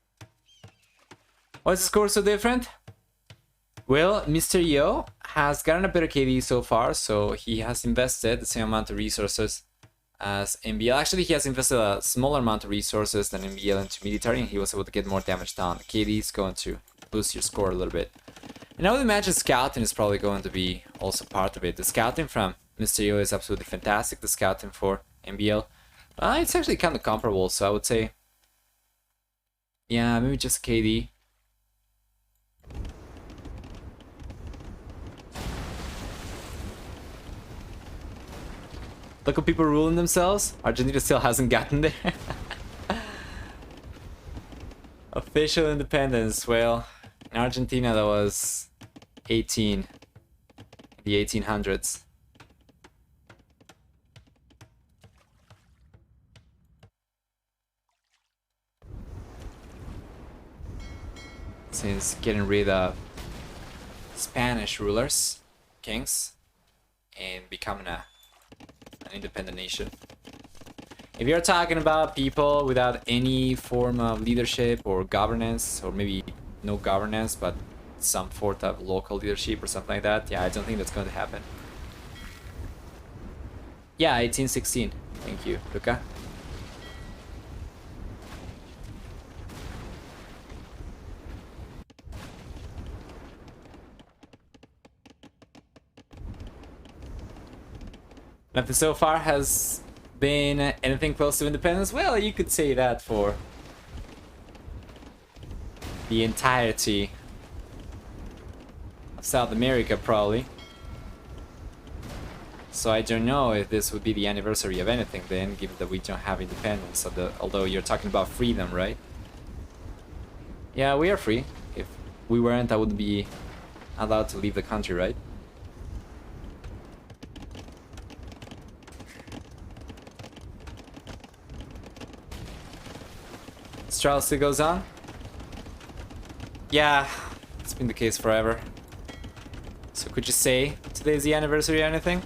Why is the score so different? Well, Mr. Yo has gotten a better KD so far, so he has invested the same amount of resources as MbL. Actually, he has invested a smaller amount of resources than MbL into military, and he was able to get more damage done. The KD is going to boost your score a little bit. And I would imagine scouting is probably going to be also part of it. The scouting from Mr. Yo is absolutely fantastic. The scouting for MbL, it's actually kind of comparable, so I would say, yeah, maybe just KD. Look at people ruling themselves. Argentina still hasn't gotten there. Official independence. Well, in Argentina that was the 1800s. since getting rid of Spanish rulers, kings, and becoming an independent nation. If you're talking about people without any form of leadership or governance, or maybe no governance, but some sort of local leadership or something like that, yeah, I don't think that's going to happen. Yeah, 1816. Thank you, Luca. Nothing so far has been anything close to independence. Well, you could say that for the entirety of South America, probably. So I don't know if this would be the anniversary of anything then, given that we don't have independence, although you're talking about freedom, right? Yeah, we are free. If we weren't, I wouldn't be allowed to leave the country, right? This trial still goes on? Yeah, it's been the case forever. So could you say today's the anniversary or anything?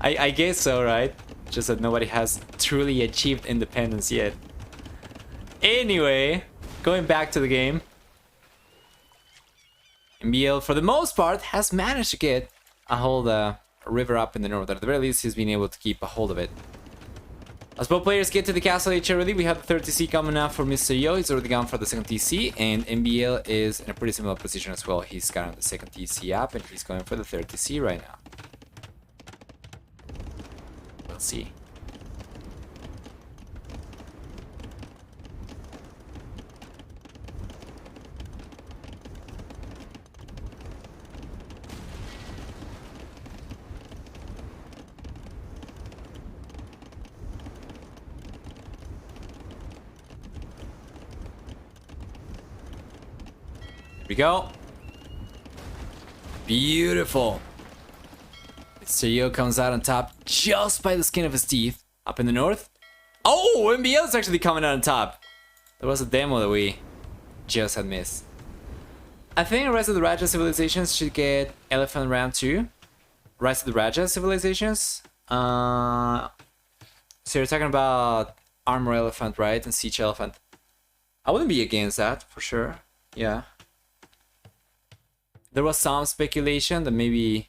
I guess so, right? Just that nobody has truly achieved independence yet. Anyway, going back to the game. MbL, for the most part, has managed to get a hold of a river up in the north. At the very least, he's been able to keep a hold of it. As both players get to the castle H already, we have the third TC coming up for Mr. Yo. He's already gone for the second TC, and MbL is in a pretty similar position as well. He's got the second TC up, and he's going for the third TC right now. We'll see. Here we go. Beautiful. Mr. Yo comes out on top just by the skin of his teeth. Up in the north. Oh, MbL is actually coming out on top. There was a demo that we just had missed. I think Rise of the Raja civilizations should get Elephant Round 2. Rise of the Raja civilizations. So you're talking about Armor Elephant, right? And Siege Elephant. I wouldn't be against that, for sure. Yeah. There was some speculation that maybe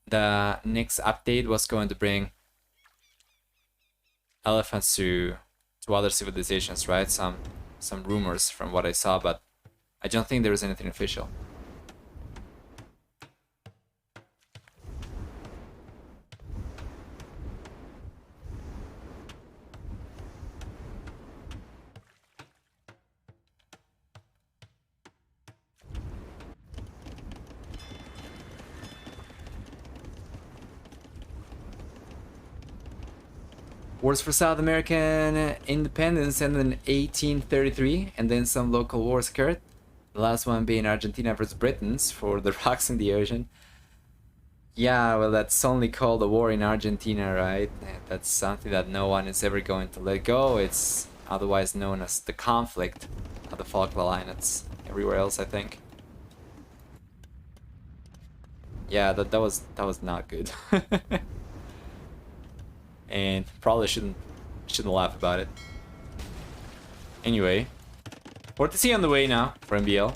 the next update was going to bring elephants to other civilizations, right? Some rumors from what I saw, but I don't think there is anything official. Wars for South American independence ended in 1833, and then some local wars occurred. The last one being Argentina versus Britons for the rocks in the ocean. Yeah, well, that's only called a war in Argentina, right? That's something that no one is ever going to let go. It's otherwise known as the conflict of the Falkland Islands. Everywhere else, I think. Yeah, that was not good. And probably shouldn't laugh about it. Anyway, what to see on the way now for MbL.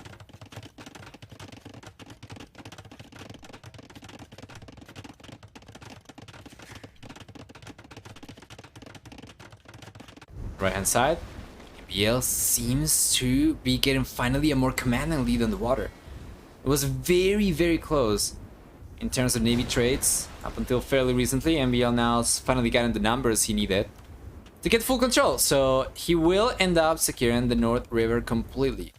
Right hand side, MbL seems to be getting finally a more commanding lead on the water. It was very, very close in terms of Navy trades up until fairly recently. MbL now's finally gotten the numbers he needed to get full control, so he will end up securing the North River completely.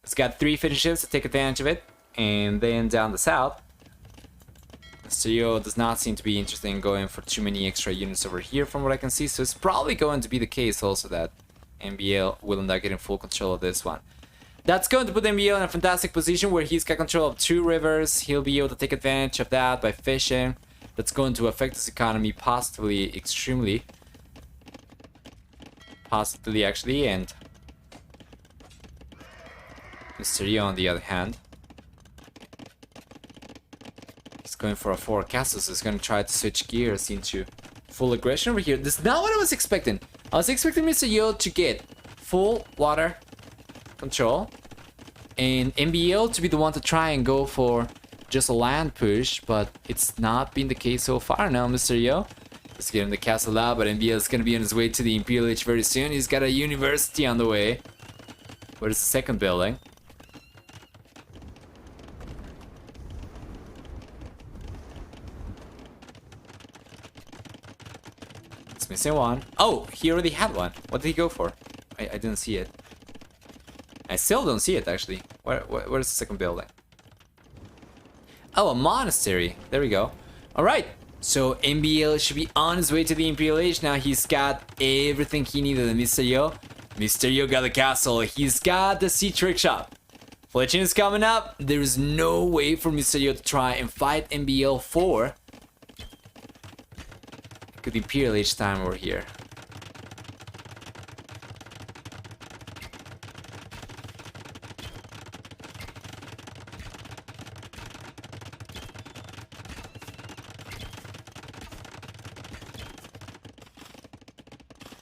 He's got 3 fishing ships to take advantage of it, and then down the south, Mr. Yo does not seem to be interested in going for too many extra units over here from what I can see, so it's probably going to be the case also that MbL will end up getting full control of this one. That's going to put MbL in a fantastic position where he's got control of 2 rivers. He'll be able to take advantage of that by fishing. That's going to affect his economy positively, extremely. positively actually, and Mysterio on the other hand. He's going for a 4 castle, so he's going to try to switch gears into full aggression over here. This is not what I was expecting. I was expecting Mysterio to get full water control and MbL to be the one to try and go for just a land push, but it's not been the case so far. Now Mysterio is getting the castle out, but MbL is going to be on his way to the Imperial Age very soon. He's got a university on the way. Where's the second building? It's missing one. Oh, he already had one. What did he go for? I didn't see it. I still don't see it actually. Where's the second building? Oh, a monastery. There we go. Alright. So MbL should be on his way to the Imperial Age. Now he's got everything he needed in Mysterio. Mysterio got the castle. He's got the sea trick shop. Fletching is coming up. There's no way for Mysterio to try and fight MbL for the Imperial Age time over here.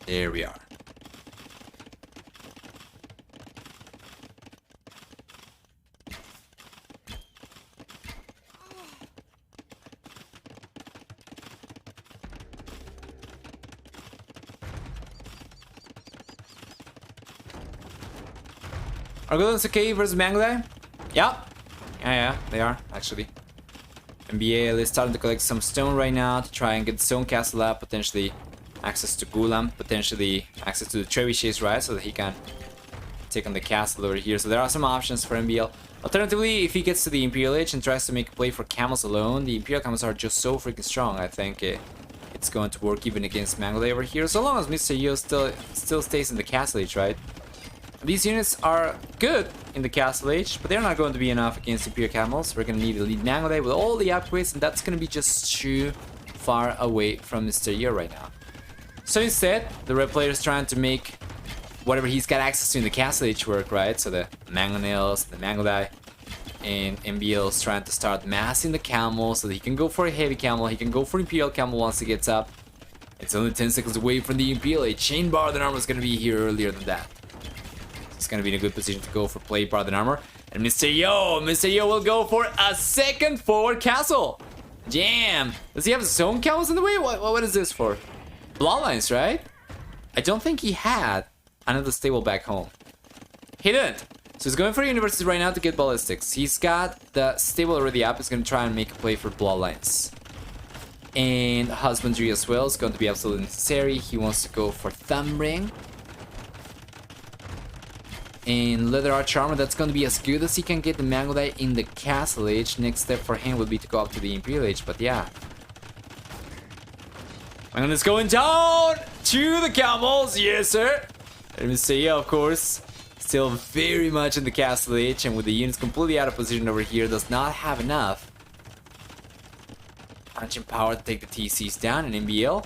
There we are. Are Golden okay versus Manglai? Yeah, they are actually. MbL is starting to collect some stone right now to try and get the stone castle up, potentially access to Gulam, potentially access to the trebuchets, right, so that he can take on the castle over here. So there are some options for MbL. Alternatively, if he gets to the Imperial Age and tries to make a play for camels alone, the Imperial camels are just so freaking strong. I think it's going to work even against Manglai over here, so long as Mysterio still stays in the Castle Age, right? These units are good in the Castle Age, but they're not going to be enough against Imperial camels. We're going to need to lead Manglai with all the upgrades, and that's going to be just too far away from Mysterio right now. So instead, the red player is trying to make whatever he's got access to in the Castle Age work, right? So the Mangonels, the Manglai, and MbL is trying to start massing the camel so that he can go for a heavy camel, he can go for Imperial camel once he gets up. It's only 10 seconds away from the Imperial Age. Chain Bar Armor is going to be here earlier than that. He's going to be in a good position to go for Plate Bar Armor. And Mysterio will go for a second forward castle. Damn! Does he have his own camels in the way? What is this for? Bloodlines, right? I don't think he had another stable back home. He didn't. So he's going for university right now to get ballistics. He's got the stable already up. He's going to try and make a play for bloodlines. And husbandry as well is going to be absolutely necessary. He wants to go for thumb ring. And leather arch armor, that's going to be as good as he can get the Manglai in the Castle Age. Next step for him would be to go up to the Imperial Age, but yeah. And it's going down to the camels, yes sir. And Mysterio, of course, still very much in the Castle Age, and with the units completely out of position over here, does not have enough punching power to take the TCs down. And MbL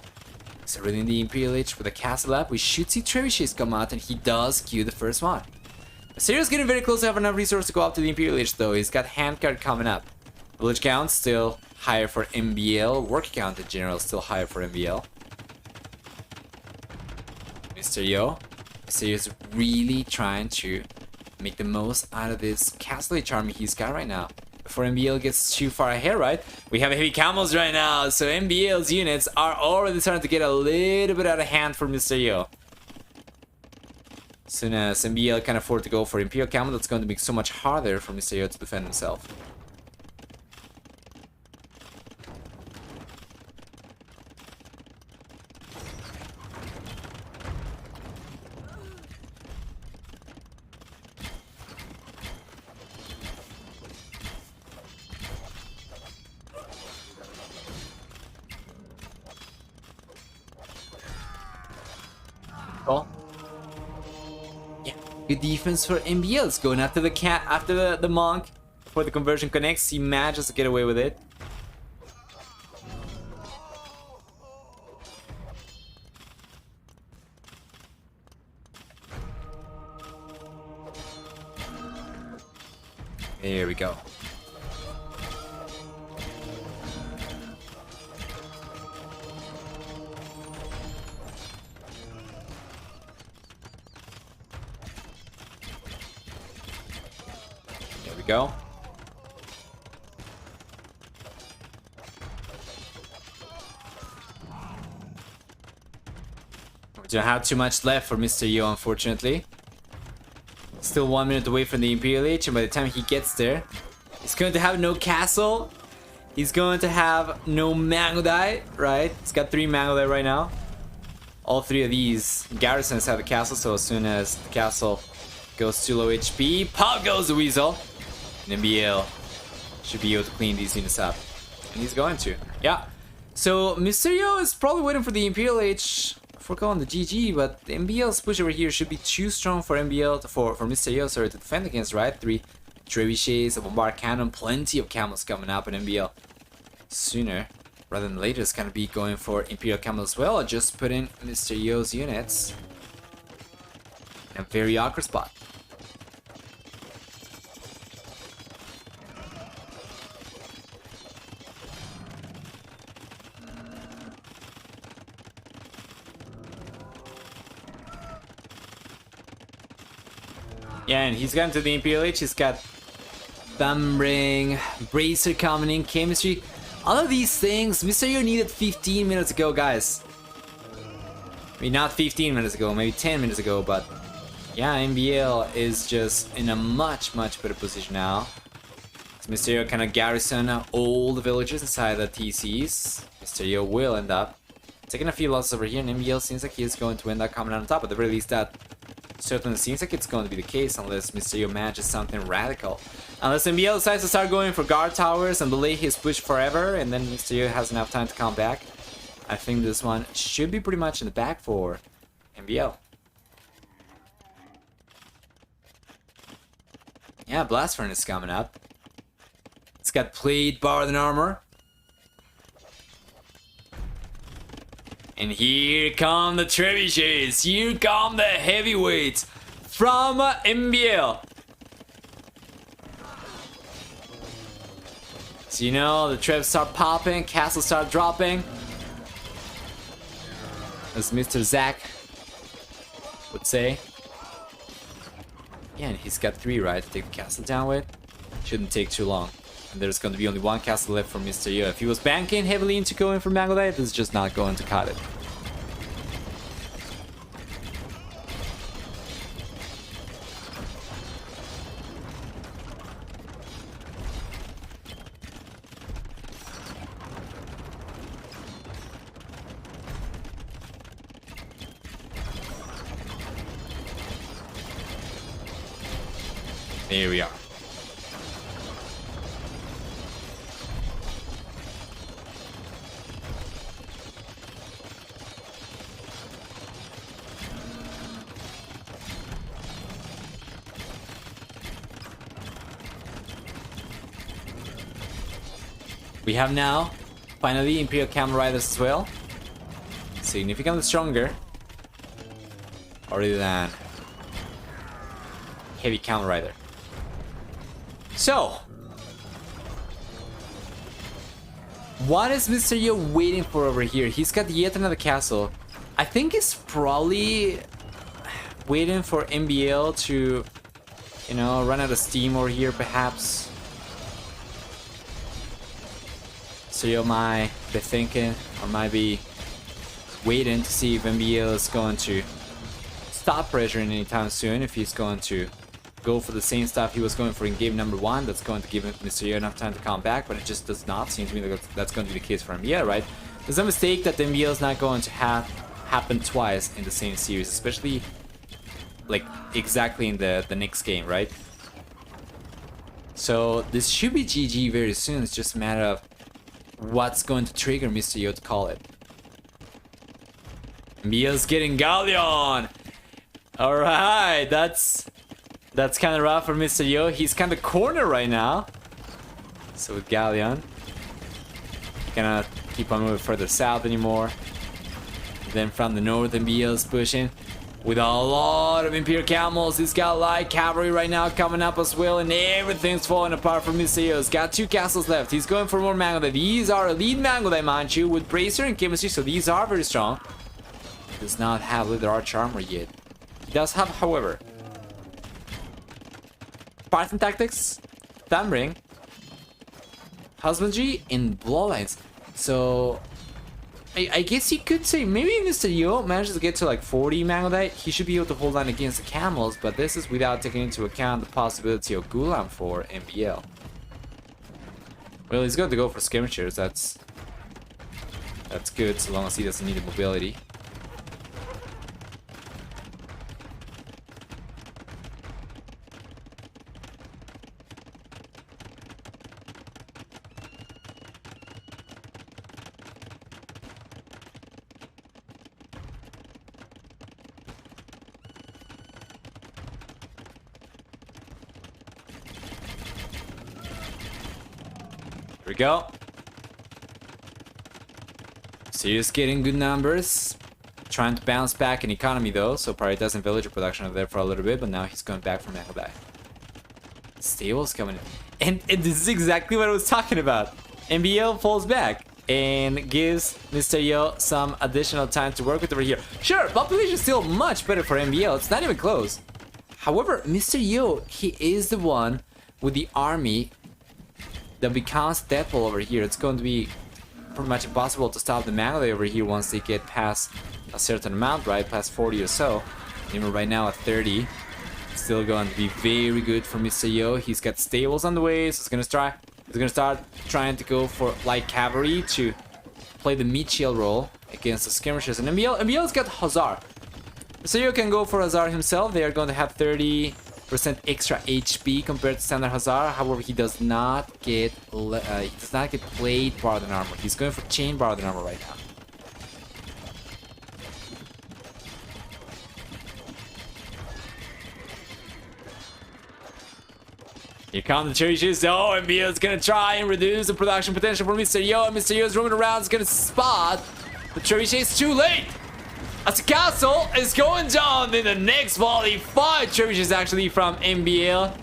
is already in the Imperial Age with a castle up. We should see trebuchets come out, and he does queue the first one. Mysterio's getting very close to have enough resources to go up to the Imperial Age though. He's got handcard coming up. Village count still higher for MbL. Work count in general still higher for MbL. Mysterio is really trying to make the most out of this Castle Age army he's got right now. Before MbL gets too far ahead, right? We have heavy camels right now, so MbL's units are already starting to get a little bit out of hand for Mysterio. As soon as MbL can afford to go for Imperial Camel, that's going to make so much harder for Mysterio to defend himself. Oh. Good defense for MbL. It's going after the cat, after the monk. Before the conversion connects, he manages to get away with it. There we go. There we go. We don't have too much left for Mr. Yo, unfortunately. Still 1 minute away from the Imperial Age, and by the time he gets there, he's going to have no castle. He's going to have no Mangodai, right? He's got 3 Mangodai right now. All 3 of these garrisons have the castle, so as soon as the castle goes too low HP, pop goes the Weasel. And MbL should be able to clean these units up. And he's going to. Yeah. So Mysterio is probably waiting for the Imperial Age for calling the GG, but the MbL's push over here should be too strong for MbL for Mysterio, sorry, to defend against, right? 3 trebuchets, a bombard cannon, plenty of camels coming up, and MbL sooner rather than later is gonna be going for Imperial camel as well. Just put in Mysterio's units in a very awkward spot. Yeah, and he's gotten to the Imperial Age. He's got Thumb Ring, Bracer coming in, Chemistry. All of these things, Mysterio needed 15 minutes ago, guys. I mean, not 15 minutes ago, maybe 10 minutes ago, but yeah, MbL is just in a much better position now. So Mysterio kind of garrison all the villages inside the TCs. Mysterio will end up taking a few losses over here, and MbL seems like he's going to end up coming out on top. At the very least, that certainly seems like it's going to be the case, unless Mysterio manages something radical. Unless MbL decides to start going for guard towers and delay his push forever, and then Mysterio has enough time to come back. I think this one should be pretty much in the back for MbL. Yeah, Blast Furnace coming up. It's got plate, bar, and armor. And here come the trebuchets. Here come the heavyweights from MbL. So you know, the trebs start popping, castles start dropping. As Mr. Zack would say. Yeah, and he's got 3, right, to take the castle down with. Shouldn't take too long. And there's going to be only 1 castle left for Mr. Yo. If he was banking heavily into going for Mangodai, this is just not going to cut it. There we are. We have now, finally, Imperial Camel Riders as well. Significantly stronger. Already than Heavy Camel Rider. So, what is Mr. Yo waiting for over here? He's got yet another castle. I think he's probably waiting for MbL to, you know, run out of steam over here, perhaps. So you might be thinking, or might be waiting to see if MbL is going to stop pressuring anytime soon, if he's going to go for the same stuff he was going for in game number 1. That's going to give Mr. Yo enough time to come back, but it just does not seem to me like that's going to be the case for MbL, right? There's a mistake that MbL is not going to have happen twice in the same series, especially like exactly in the next game, right? So this should be GG very soon. It's just a matter of what's going to trigger Mr. Yo to call it. MbL's getting Galleon! Alright, that's kind of rough for Mr. Yo. He's kind of cornered right now. So with Galleon, cannot keep on moving further south anymore. Then from the north, MbL is pushing. with a lot of Imperial Camels. He's got light cavalry right now coming up as well, and everything's falling apart for Mr. He's got 2 castles left. He's going for more Mangudai. These are elite Mangudai, mind you, with Bracer and Chemistry, so these are very strong. He does not have Leather Arch Armor yet. He does have, however, Python Tactics, Thumb Ring, Husbandry, and Bloodlines. So I guess you could say maybe Mr. Yo manages to get to like 40 Mangudai. He should be able to hold on against the camels, but this is without taking into account the possibility of Gulam for MbL. Well, he's going to go for skirmishers. That's good, so long as he doesn't need the mobility. Here we go. Sirius getting good numbers. Trying to bounce back in economy though, so prioritizing villager production over there for a little bit, but now he's going back from Mangudai. Stables coming in. And this is exactly what I was talking about. MbL falls back and gives Mr. Yo some additional time to work with over here. Sure, population is still much better for MbL. It's not even close. However, Mr. Yo, he is the one with the army that becomes Deadpool over here. It's going to be pretty much impossible to stop the Mangudai over here once they get past a certain amount, right? Past 40 or so. Even right now at 30. Still going to be very good for Mr. Yo. He's got stables on the way, so he's gonna start trying to go for light cavalry to play the meat shield role against the skirmishers. And MbL's got Hussar. Mr. Yo can go for Hussar himself. They are going to have 30% extra HP compared to standard Hussar. However, he does not get plate Barden armor. He's going for chain Barden armor right now. Here come the cherries. Oh, MbL is gonna try and reduce the production potential for Mr. Yo. And Mr. Yo is roaming around. Is gonna spot the cherry chase too late. As the castle is going down in the next volley. 5 trebuchets actually from MbL.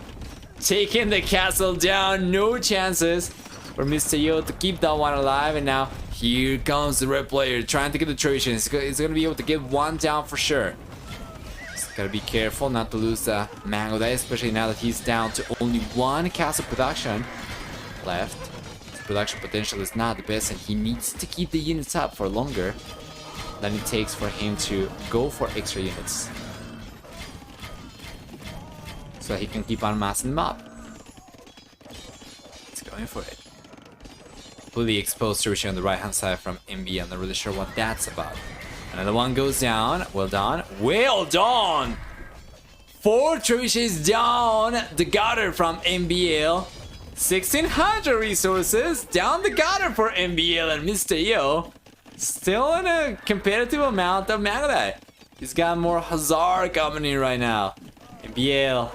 Taking the castle down. No chances for Mr. Yo to keep that one alive. And now here comes the red player trying to get the trebuchets. He's going to be able to get one down for sure. Just gotta be careful not to lose the Mangudai, especially now that he's down to only 1 castle production left. His production potential is not the best, and he needs to keep the units up for longer than it takes for him to go for extra units, so he can keep on massing them up. He's going for it. Fully exposed trebuchet on the right hand side from MB. I'm not really sure what that's about. Another one goes down. Well done. Well done! 4 trebuchets down the gutter from MbL. 1600 resources down the gutter for MbL, and Mr. Yo still in a competitive amount of Mangudai. He's got more Hussar coming in right now. MbL,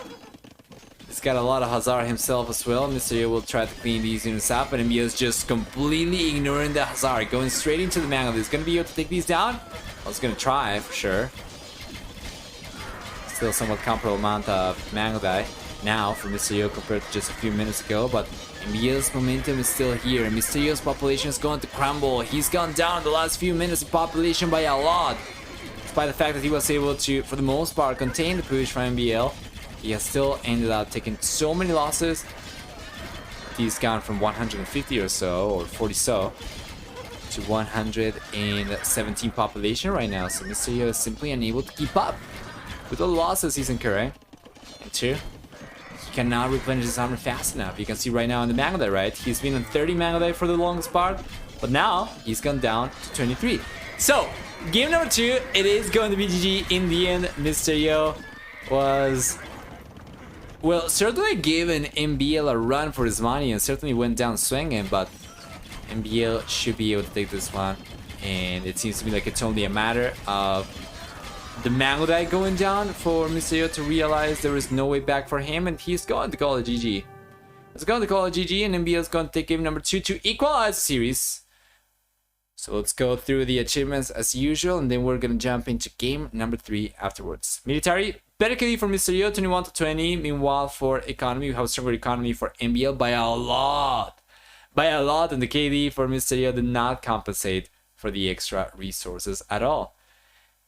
he's got a lot of Hussar himself as well. Mr. Yo will try to clean these units up, and MbL is just completely ignoring the Hussar, going straight into the Mangudai. He's gonna be able to take these down. I was gonna try for sure. Still somewhat comparable amount of Mangudai now for Mr. Yo compared to just a few minutes ago, but MbL's momentum is still here, and Mr. Yo's population is going to crumble. He's gone down the last few minutes of population by a lot. Despite the fact that he was able to, for the most part, contain the push from MbL, he has still ended up taking so many losses. He's gone from 150 or so, or 40 so, to 117 population right now. So Mr. Yo is simply unable to keep up with all the losses he's incurring. And 2, he cannot replenish his armor fast enough. You can see right now in the Mangudai, right? He's been on 30 Mangudai for the longest part, but now he's gone down to 23. So, game number 2, it is going to be GG in the end. Mr. Yo was, well, certainly given MbL a run for his money and certainly went down swinging, but MbL should be able to take this one, and it seems to me like it's only a matter of the Mangudai going down for Mr. Yo to realize there is no way back for him, and he's going to call it GG. He's going to call it GG, and MbL is going to take game number 2 to equalize the series. So let's go through the achievements as usual, and then we're gonna jump into game number 3 afterwards. Military, better KD for Mr. Yo, 21 to 20. Meanwhile, for economy, we have a stronger economy for MbL by a lot. By a lot, and the KD for Mr. Yo did not compensate for the extra resources at all.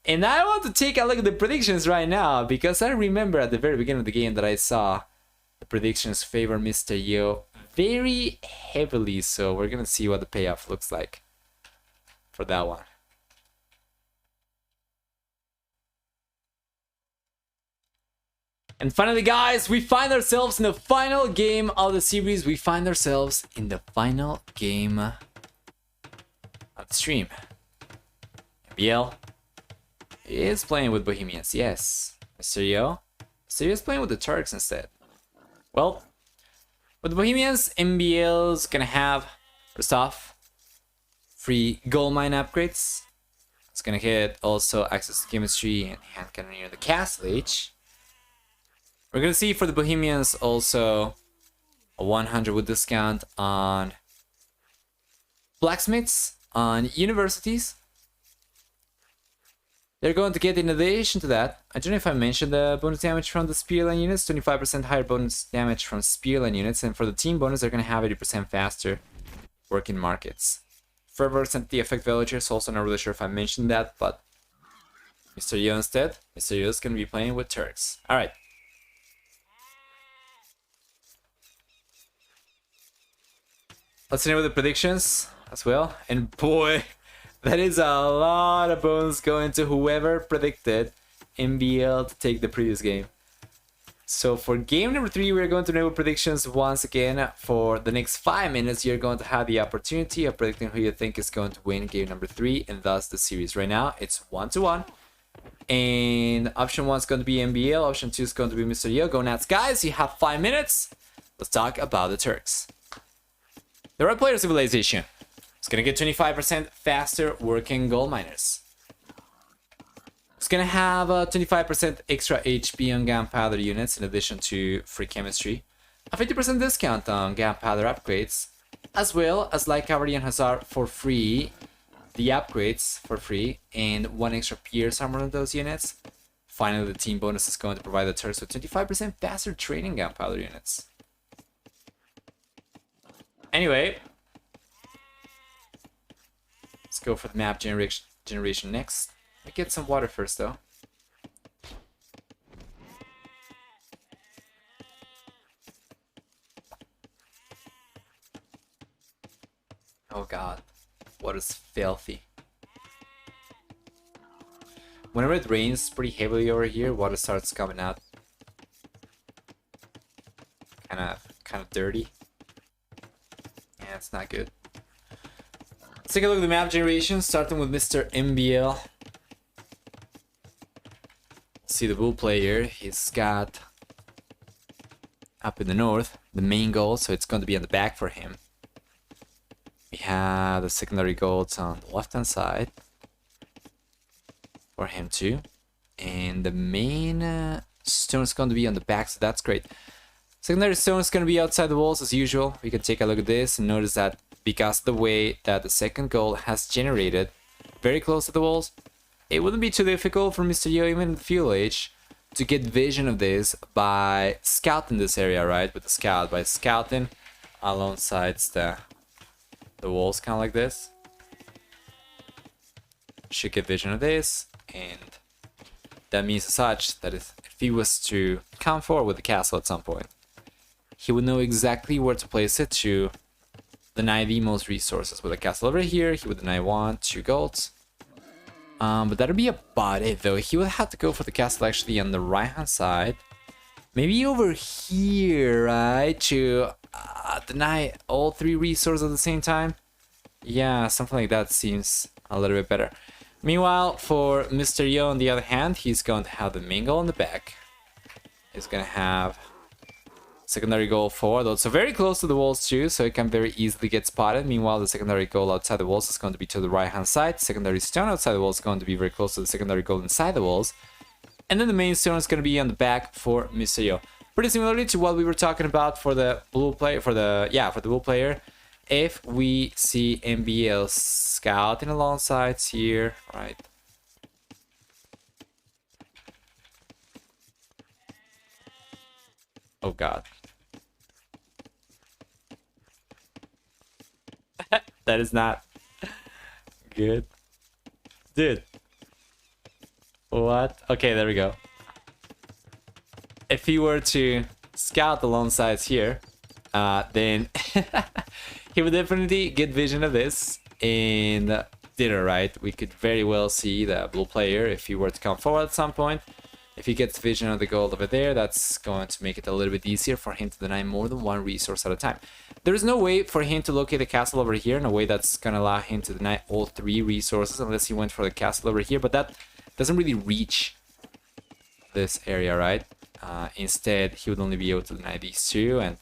And I want to take a look at the predictions right now, because I remember at the very beginning of the game that I saw the predictions favor Mr. Yo very heavily, so we're gonna see what the payoff looks like for that one. And finally, guys, we find ourselves in the final game of the series. We find ourselves in the final game of the stream. MbL is playing with Bohemians, yes. Mr. Yo is playing with the Turks instead. Well, with the Bohemians, MbL's gonna have, first off, free gold mine upgrades. It's gonna get also access to chemistry and hand cannoneer in the castle age. We're gonna see for the Bohemians also a 100 with discount on blacksmiths, on universities. They're going to get, in addition to that, I don't know if I mentioned the bonus damage from the spearline units, 25% higher bonus damage from spearline units, and for the team bonus, they're going to have 80% faster working markets. Fervors and the effect villagers, also not really sure if I mentioned that, but Mr. Yo instead, Mr. Yo is going to be playing with Turks. Alright. Let's see with the predictions as well, and boy, that is a lot of bonus going to whoever predicted MbL to take the previous game. So for game number 3, we're going to enable predictions once again. For the next 5 minutes, you're going to have the opportunity of predicting who you think is going to win game number 3, and thus the series. Right now, it's 1-1. And option 1 is going to be MbL, option 2 is going to be Mr. Yo. Go nuts, guys, you have 5 minutes. Let's talk about the Turks. The red player civilization. It's gonna get 25% faster working gold miners. It's gonna have 25% extra HP on gunpowder units in addition to free chemistry, a 50% discount on gunpowder upgrades, as well as light cavalry and hussar for free, the upgrades for free, and 1 extra pierce armor on those units. Finally, the team bonus is going to provide the Turks with 25% faster training gunpowder units. Anyway, let's go for the map generation next. Let me get some water first, though. Oh god, water's filthy. Whenever it rains pretty heavily over here, water starts coming out. Kind of dirty. Yeah, it's not good. Let's take a look at the map generation, starting with Mr. MbL. See the blue player, he's got up in the north the main goal, so it's going to be on the back for him. We have the secondary goals on the left hand side for him too, and the main stone is going to be on the back, so that's great. Secondary stone is going to be outside the walls as usual. We can take a look at this and notice that because of the way that the second goal has generated very close to the walls, it wouldn't be too difficult for Mr. Yo, even in the fuel age, to get vision of this by scouting this area, right? With the scout, by scouting alongside the walls, kind of like this. Should get vision of this, and that means as such that if he was to come forward with the castle at some point, he would know exactly where to place it to deny the most resources. With a castle over here, he would deny 1, 2 golds. But that'd be about it, though. He would have to go for the castle actually on the right-hand side. Maybe over here, right? To deny all 3 resources at the same time. Yeah, something like that seems a little bit better. Meanwhile, for Mr. Yo, on the other hand, he's going to have the main goal on the back. He's going to have secondary goal forward, also very close to the walls too, so it can very easily get spotted. Meanwhile, the secondary goal outside the walls is going to be to the right hand side. Secondary stone outside the walls is going to be very close to the secondary goal inside the walls. And then the main stone is going to be on the back for Mr. Yo. Pretty similarly to what we were talking about for the blue player, for the blue player. if we see MbL scouting along sides here, right? Oh god. That is not good. Dude. What? Okay, there we go. If he were to scout along sides here, then he would definitely get vision of this and dinner, right? We could very well see the blue player if he were to come forward at some point. If he gets vision of the gold over there, that's going to make it a little bit easier for him to deny more than one resource at a time. There is no way for him to locate the castle over here in a way that's going to allow him to deny all 3 resources unless he went for the castle over here, but that doesn't really reach this area, right? Instead, he would only be able to deny these 2 and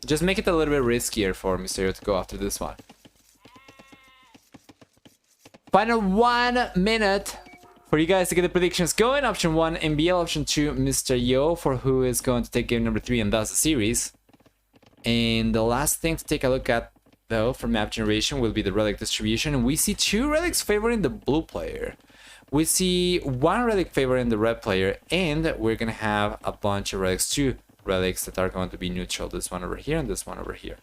just make it a little bit riskier for Mysterio to go after this one. Final 1 minute for you guys to get the predictions going. Option 1, MbL. Option 2, Mysterio, for who is going to take game number 3 and thus the series. And the last thing to take a look at, though, for map generation will be the relic distribution. We see 2 relics favoring the blue player. We see 1 relic favoring the red player, and we're going to have a bunch of relics, 2 relics that are going to be neutral. This one over here and this one over here.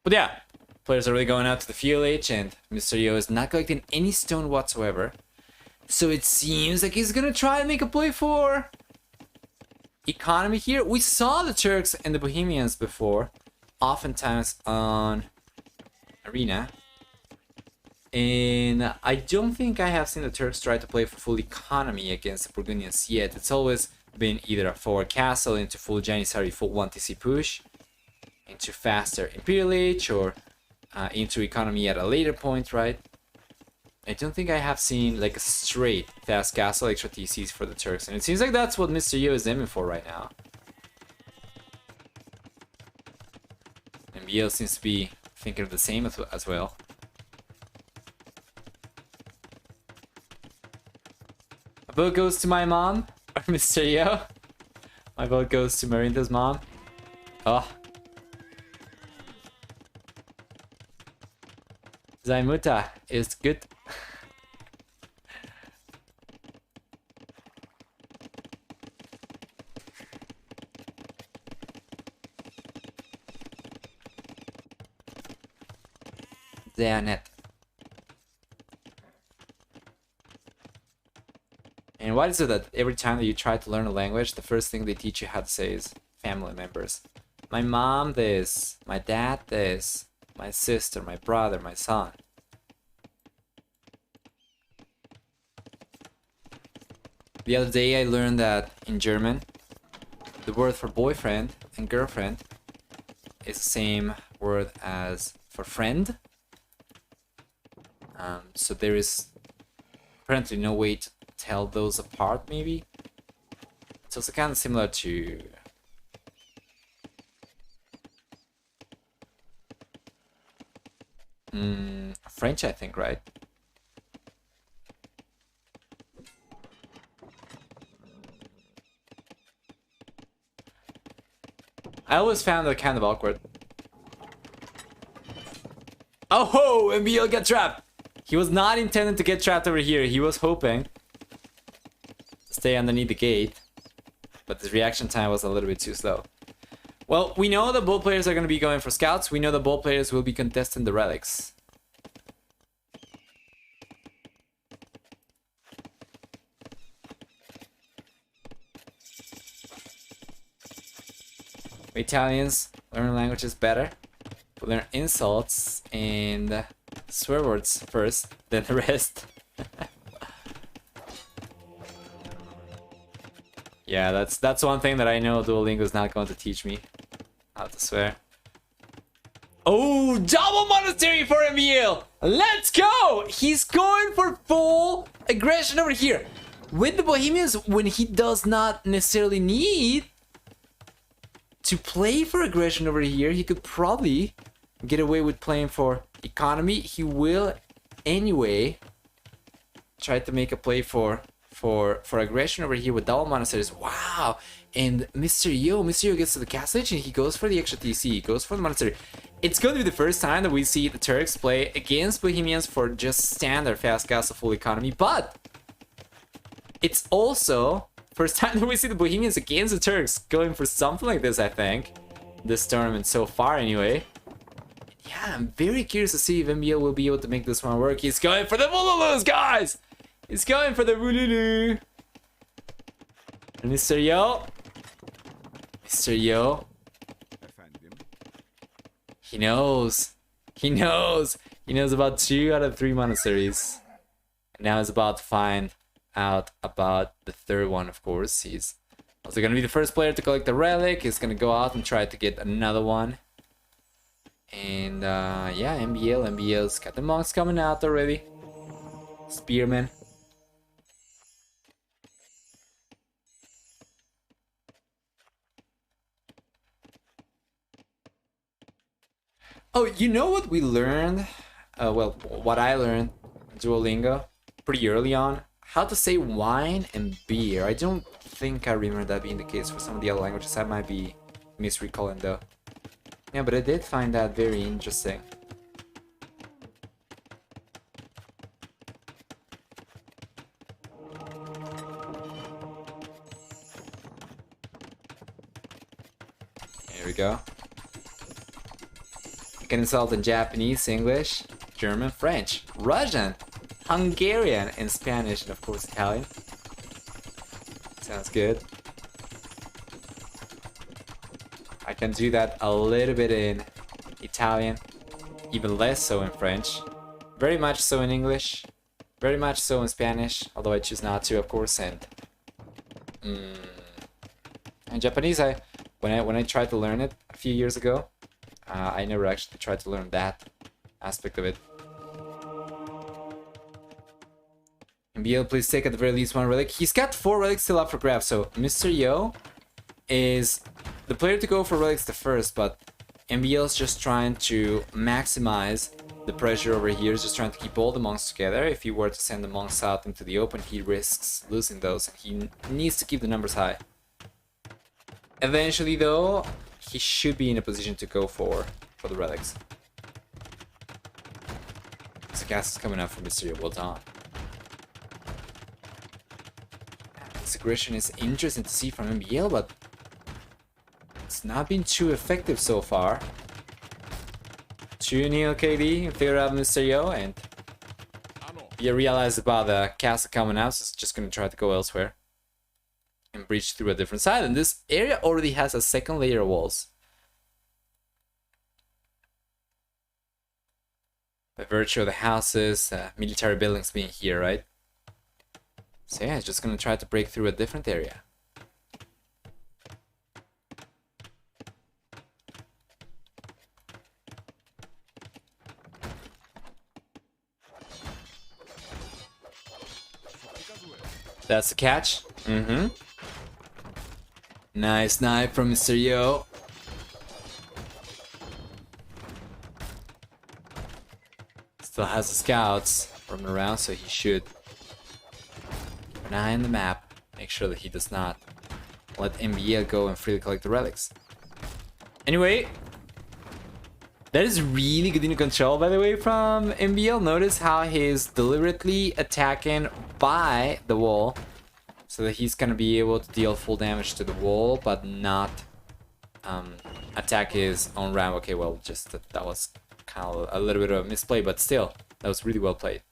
But yeah, players are really going out to the fuel H, and Mysterio is not collecting any stone whatsoever. So it seems like he's going to try and make a play for economy here. We saw the Turks and the Bohemians before, oftentimes on Arena. And I don't think I have seen the Turks try to play for full economy against the Burgundians yet. It's always been either a forward castle into full Janissary, full 1TC push, into faster Imperial Age, or into economy at a later point, right? I don't think I have seen like a straight fast castle extra TCs for the Turks, and it seems like that's what Mysterio is aiming for right now. MbL seems to be thinking of the same as well. My vote goes to my mom, or Mysterio. My vote goes to Marinda's mom. Oh. Zaimuta is good. Zanet. And why is it that every time that you try to learn a language, the first thing they teach you how to say is family members? My mom this, my dad this, my sister, my brother, my son. The other day I learned that in German, the word for boyfriend and girlfriend is the same word as for friend. So there is apparently no way to tell those apart, maybe. So it's kind of similar to French, I think, right? I always found that kind of awkward. Oh ho! MbL got trapped! He was not intending to get trapped over here. He was hoping to stay underneath the gate. But his reaction time was a little bit too slow. Well, we know the both players are going to be going for scouts. We know the both players will be contesting the relics. We Italians learn languages better. We learn insults and swear words first, then the rest. Yeah, that's one thing that I know Duolingo is not going to teach me. How to swear. Oh, double monastery for MbL! Let's go! He's going for full aggression over here. With the Bohemians, when he does not necessarily need to play for aggression over here, he could probably get away with playing for economy. He will anyway try to make a play for aggression over here with double monasteries. Wow, And Mr. Yo gets to the castle edge and he goes for the extra TC, he goes for the monastery. It's going to be the first time that we see the Turks play against Bohemians for just standard fast castle full economy, but it's also first time that we see the Bohemians against the Turks going for something like this, I think. This tournament so far, anyway. Yeah, I'm very curious to see if MbL will be able to make this one work. He's going for the Wululus, guys! He's going for the Wululu. And Mr. Yo. Mr. Yo. He knows. He knows. He knows about 2 out of 3 monasteries. And now he's about to find out about the third one, of course. He's also going to be the first player to collect the relic. He's going to go out and try to get another one. And yeah, MbL's got the monks coming out already. Spearmen. Oh, you know what we learned? Well, what I learned in Duolingo pretty early on? How to say wine and beer. I don't think I remember that being the case for some of the other languages. I might be misrecalling though. Yeah, but I did find that very interesting. Here we go. You can insult in Japanese, English, German, French, Russian, Hungarian, and Spanish, and of course Italian. Sounds good. I can do that a little bit in Italian, even less so in French, very much so in English, very much so in Spanish, although I choose not to, of course, and in Japanese, when I tried to learn it a few years ago, I never actually tried to learn that aspect of it. MbL, please take at the very least 1 relic. He's got 4 relics still up for grabs, so Mr. Yo is the player to go for relics the first, but MbL's just trying to maximize the pressure over here. He's just trying to keep all the monks together. If he were to send the monks out into the open, he risks losing those, and he needs to keep the numbers high. Eventually, though, he should be in a position to go for the relics. So gas is coming out from Mr. Yo. Well done. This aggression is interesting to see from MbL, but it's not been too effective so far. 2-0 KD in favor of Mr. Yo, and you realize about the castle coming out, so it's just gonna try to go elsewhere and breach through a different side. And this area already has a second layer of walls. By virtue of the houses, military buildings being here, right? So yeah, it's just gonna try to break through a different area. That's the catch. Nice knife from Mr. Yo. Still has the scouts roaming around, so he should keep an eye on the map. Make sure that he does not let MbL go and freely collect the relics. Anyway, that is really good in control, by the way, from MbL. Notice how he's deliberately attacking by the wall, so that he's gonna be able to deal full damage to the wall, but not attack his own ramp. Okay, well, just that was kind of a little bit of a misplay, but still, that was really well played.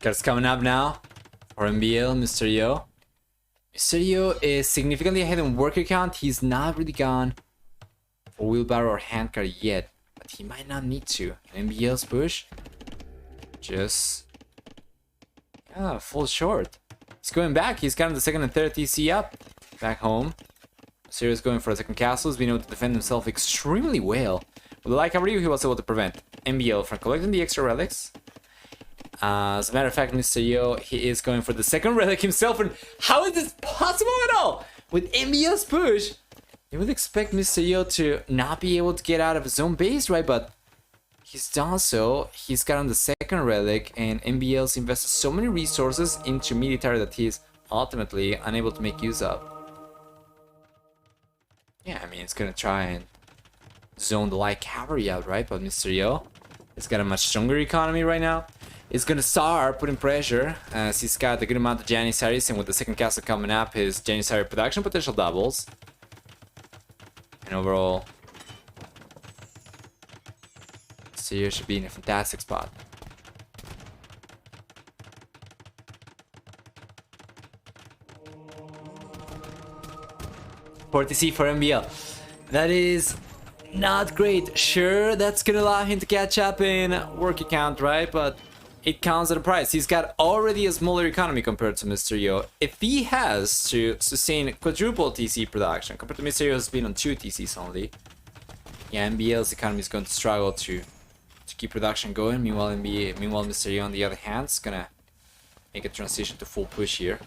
Cards coming up now for MbL, Mr. Yo. Mr. Yo is significantly ahead in worker count. He's not really gone for wheelbarrow or handcart yet, but he might not need to. MbL's push just falls short. He's going back. He's got the second and third TC up. back home. Mysterious going for a second castle. He's been able to defend himself extremely well. With the light cover, he was able to prevent MbL from collecting the extra relics. As a matter of fact, Mr. he is going for the second relic himself. And how is this possible at all? With MbL's push, you would expect Mr. to not be able to get out of his own base, right? But he's done so. He's gotten the second relic, and MbL's invested so many resources into military that he's ultimately unable to make use of. Yeah, I mean, it's gonna try and zone the light cavalry out, right? But Mr. has got a much stronger economy right now. He's gonna start putting pressure as he's got a good amount of Janissaries, and with the second castle coming up, his Janissary production potential doubles. And overall, Mr. should be in a fantastic spot. TC for MbL. That is not great. Sure, that's gonna allow him to catch up in work account, right? But it comes at a price. He's got already a smaller economy compared to Mr. If he has to sustain quadruple TC production compared to Mr. who's been on 2 TCs only, yeah, MbL's economy is going to struggle to keep production going. Meanwhile, Mr. on the other hand is gonna make a transition to full push here.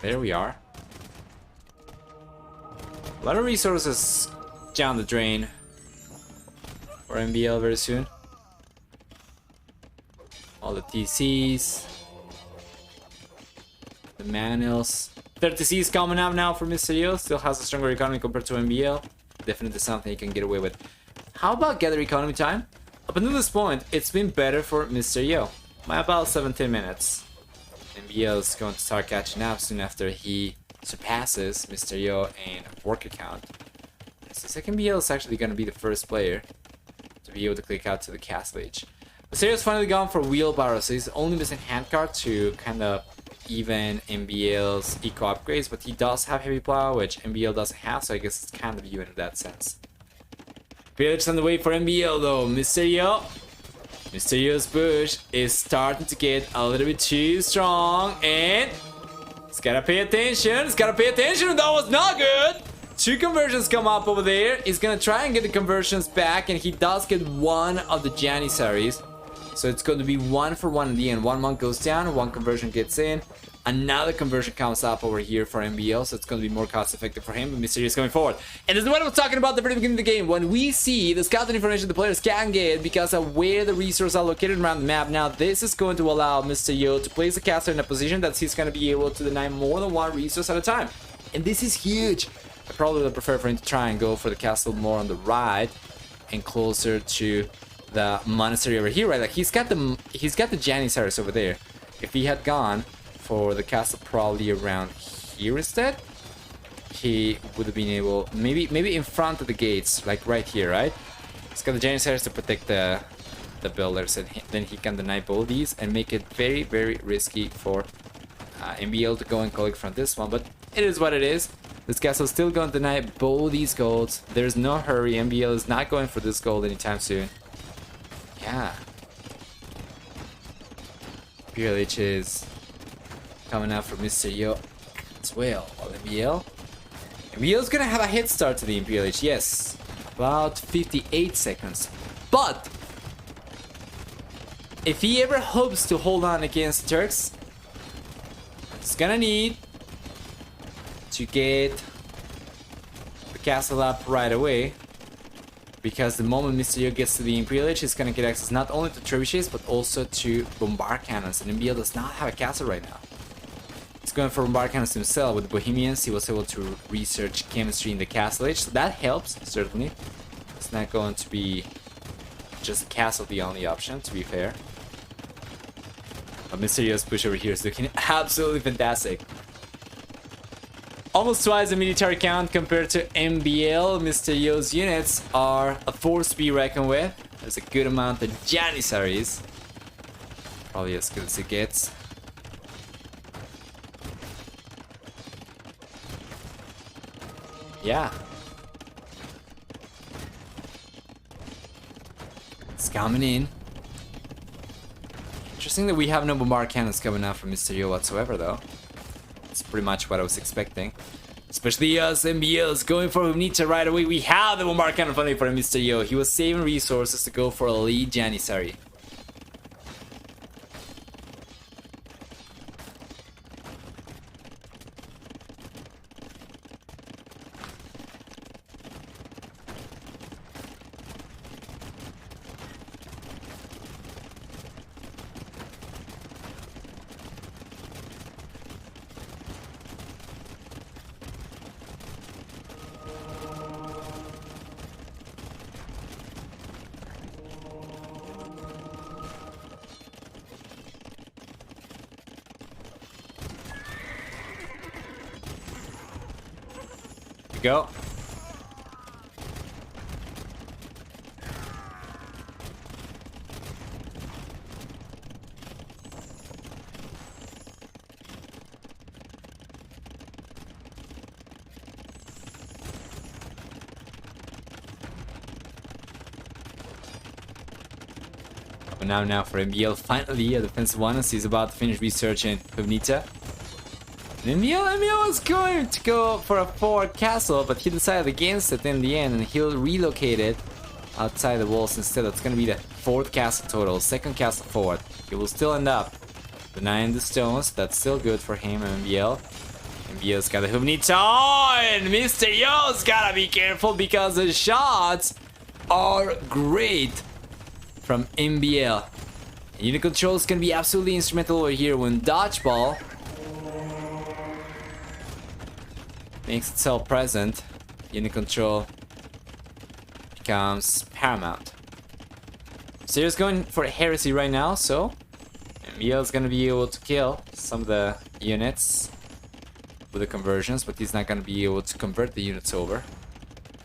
There we are. A lot of resources down the drain for MbL very soon. All the TCs, the manuals. 30 TCs coming up now for Mr. Still has a stronger economy compared to MbL. Definitely something he can get away with. How about gather economy time? Up until this point, it's been better for Mr. By about 17 minutes. MbL is going to start catching up soon after he surpasses Mr. in work account. So second MbL is actually going to be the first player to be able to click out to the castle age. Mr. has finally gone for wheelbarrow, so he's only missing handcart to kind of even MbL's eco upgrades, but he does have heavy plow, which MbL doesn't have, so I guess it's kind of even in that sense. Village on the way for MbL though. Mr. Yo's push is starting to get a little bit too strong, and he's gotta pay attention. That was not good. 2 conversions come up over there. He's gonna try and get the conversions back, and he does get one of the Janissaries. So it's going to be 1 for 1 in the end. 1 monk goes down, 1 conversion gets in. Another conversion comes up over here for MbL, so it's going to be more cost effective for him, but Mr. is coming forward. And this is what I was talking about at the very beginning of the game. When we see the scouting information the players can get because of where the resources are located around the map, now this is going to allow Mr. to place the castle in a position that he's going to be able to deny more than 1 resource at a time. And this is huge. I probably would prefer for him to try and go for the castle more on the right and closer to the monastery over here, right? Like he's got the Janissaries over there. If he had gone for the castle probably around here instead, he would have been able, maybe in front of the gates, like right here, right? He's got the Janissaries to protect the builders, and then he can deny both these and make it very, very risky for MbL to go and collect from this one. But it is what it is. This castle is still going to deny both these golds. There's no hurry. MbL is not going for this gold anytime soon. Yeah. PLH is coming out for Mr. as well. MbL's gonna have a head start to the PLH, yes. About 58 seconds. But if he ever hopes to hold on against Turks, he's gonna need to get the castle up right away. Because the moment Mr. gets to the Imperial Age, he's gonna get access not only to trebuchets but also to bombard cannons. And MbL does not have a castle right now. He's going for bombard cannons himself. With the Bohemians, he was able to research chemistry in the castle age, so that helps certainly. It's not going to be just a castle the only option, to be fair. But Mr. push over here is looking absolutely fantastic. Almost twice the military count compared to MbL. Mr. units are a force to be reckoned with. There's a good amount of Janissaries. Probably as good as it gets. Yeah. It's coming in. Interesting that we have no bombard cannons coming out from Mysterio whatsoever, though. It's pretty much what I was expecting. Especially us, MbL is going for Hunita right away. We have the bombard cannon finally for Mysterio. He was saving resources to go for a lead Janissary. Go. But now for MbL, finally a defensive one as he's about to finish researching Hunita. MbL was going to go for a forward castle, but he decided against it in the end, and he'll relocate it outside the walls instead. That's going to be the 4th castle total, 2nd castle forward. He will still end up denying the stones. That's still good for him, MbL. MbL's got the Hunita, and Mysterio's gotta be careful because the shots are great from MbL. Unit control is going to be absolutely instrumental over here when Dodgeball makes itself present. Unit control becomes paramount. Mysterio's going for heresy right now, so MbL is going to be able to kill some of the units with the conversions, but he's not going to be able to convert the units over.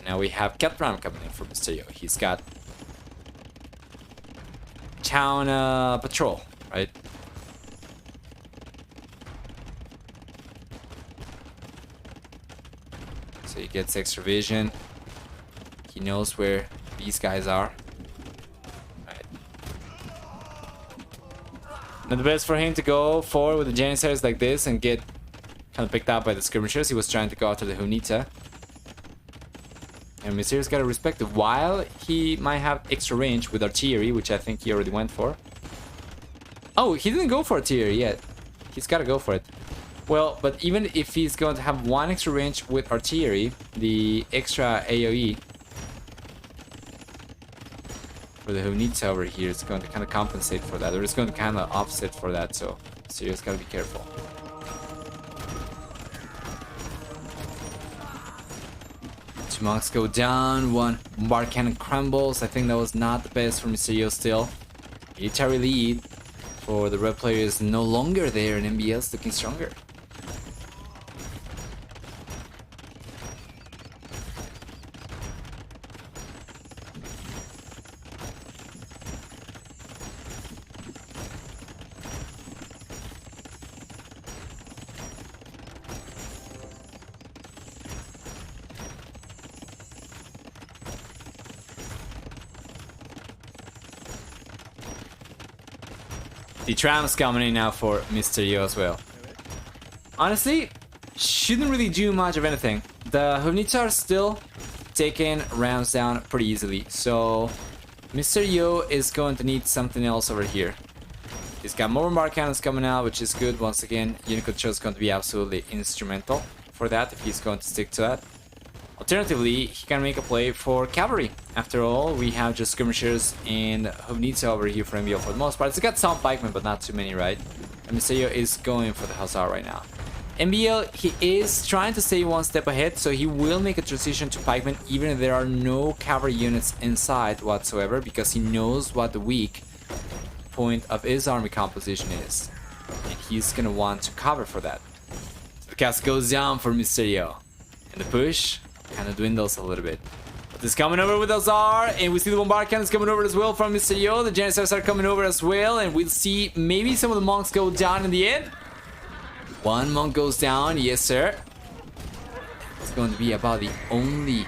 Now we have Catram coming in for Mysterio. He's got town patrol, right? So he gets extra vision. He knows where these guys are. Right. Not the best for him to go forward with the Janissaries like this and get kind of picked up by the skirmishers. He was trying to go after the Hunita. And Mysterio's got to respect it. While he might have extra range with artillery, which I think he already went for. Oh, he didn't go for artillery yet. He's got to go for it. Well, but even if he's going to have 1 extra range with artillery, the extra AoE for the Hunita over here is going to kind of compensate for that. Or it's going to kind of offset for that, so Mysterio's got to be careful. Two monks go down, 1 bombard cannon crumbles. I think that was not the best for Mysterio still. Military lead for the red player is no longer there, and MbL's looking stronger. The tram's coming in now for Mysterio as well. Honestly, shouldn't really do much of anything. The Hunita are still taking rounds down pretty easily, so Mysterio is going to need something else over here. He's got more bombard cannons coming out, which is good. Once again, unit control is going to be absolutely instrumental for that if he's going to stick to that. Alternatively, he can make a play for cavalry. After all, we have just skirmishers and Hunita over here for MbL for the most part. It's got some pikemen, but not too many, right? And Mysterio is going for the Hussar right now. MbL, he is trying to stay 1 step ahead, so he will make a transition to pikemen even if there are no cavalry units inside whatsoever, because he knows what the weak point of his army composition is. And he's gonna want to cover for that. So the cast goes down for Mysterio. And the push kind of dwindles a little bit. But it's coming over with Azar, and we see the bombard cannons coming over as well from Mysterio. The Janissaries are coming over as well, and we'll see maybe some of the monks go down in the end. 1 monk goes down, yes sir. It's going to be about the only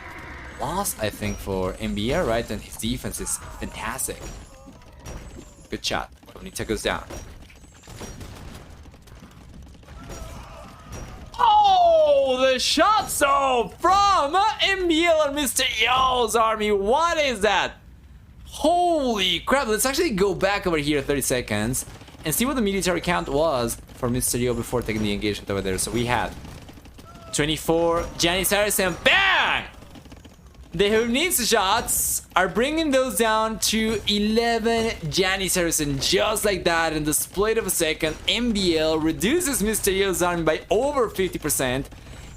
loss, I think, for MbL, right? And his defense is fantastic. Good shot. Hubnita goes down. Oh, the shot zone from MbL and Mr. Yo's army. What is that? Holy crap. Let's actually go back over here 30 seconds and see what the military count was for Mr. Yo before taking the engagement over there. So we had 24 Janissaries and bang! The Hubnita shots are bringing those down to 11 Janissaries, and just like that, in the split of a second, MbL reduces Mr. Yo's army by over 50%,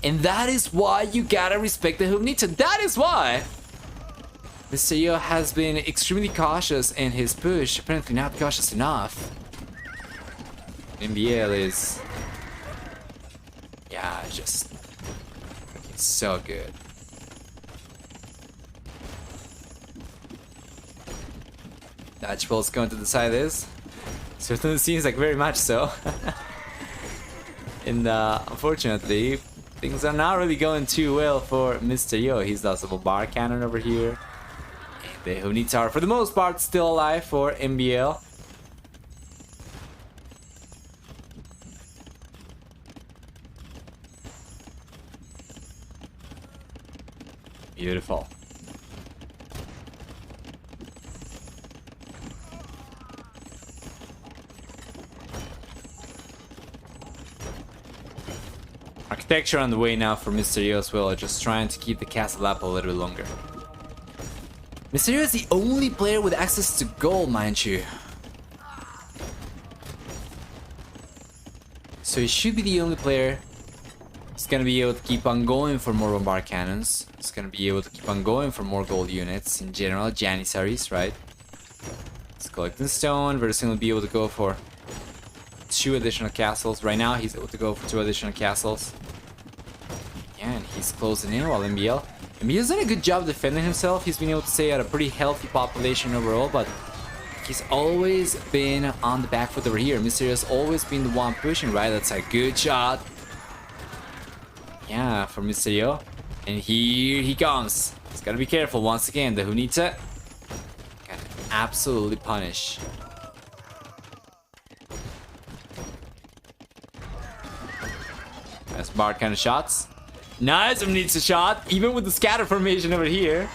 and that is why you gotta respect the Hubnita. That is why Mr. Yo has been extremely cautious in his push, apparently not cautious enough. MbL is... yeah, just... it's so good. Dodgeball's going to decide this. Certainly seems like very much so. And unfortunately, things are not really going too well for Mr. Yo. He's lost a bombard cannon over here. And the Hubnita are, for the most part, still alive for MbL. Beautiful. Architecture on the way now for Mr. Yo as well, just trying to keep the castle up a little bit longer. Mr. Yo is the only player with access to gold, mind you. So he should be the only player. He's gonna be able to keep on going for more bombard cannons. He's gonna be able to keep on going for more gold units in general, Janissaries, right? He's collecting stone, very soon he'll be able to go for 2 additional castles. Right now he's able to go for 2 additional castles. Yeah, and he's closing in while MbL's done a good job defending himself. He's been able to stay at a pretty healthy population overall, but he's always been on the back foot over here. Mr. Yo's always been the one pushing, right? That's a good shot. Yeah, for Mr. Yo. And here he comes. He's gotta be careful once again. The Hubnita can absolutely punish. That's bar kind of shots. Nice Hubnita shot. Even with the scatter formation over here.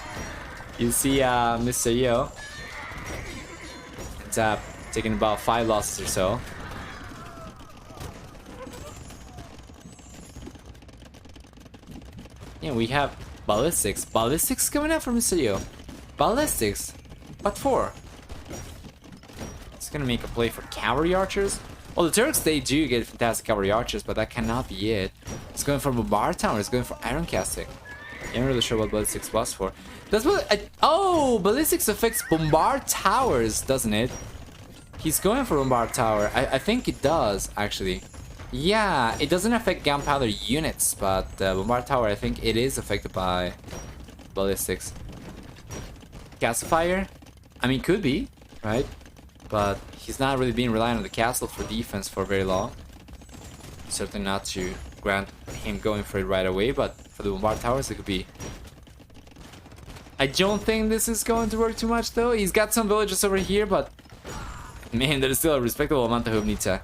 You see Mr. Yo. It's taking about 5 losses or so. Yeah, we have ballistics. Ballistics coming out from Mr. Yo. Ballistics? What for? It's gonna make a play for cavalry archers. Well, the Turks, they do get fantastic cavalry archers, but that cannot be it. It's going for bombard tower. It's going for iron casting. I'm not really sure what ballistics was for. That's what. Oh, ballistics affects bombard towers, doesn't it? He's going for bombard tower. I think it does actually. Yeah, it doesn't affect gunpowder units, but bombard tower, I think it is affected by ballistics. Gasifier? I mean, could be, right? But he's not really been relying on the castle for defense for very long. Certainly not to grant him going for it right away, but for the bombard towers, it could be. I don't think this is going to work too much, though. He's got some villages over here, but man, there's still a respectable amount of Hubnita.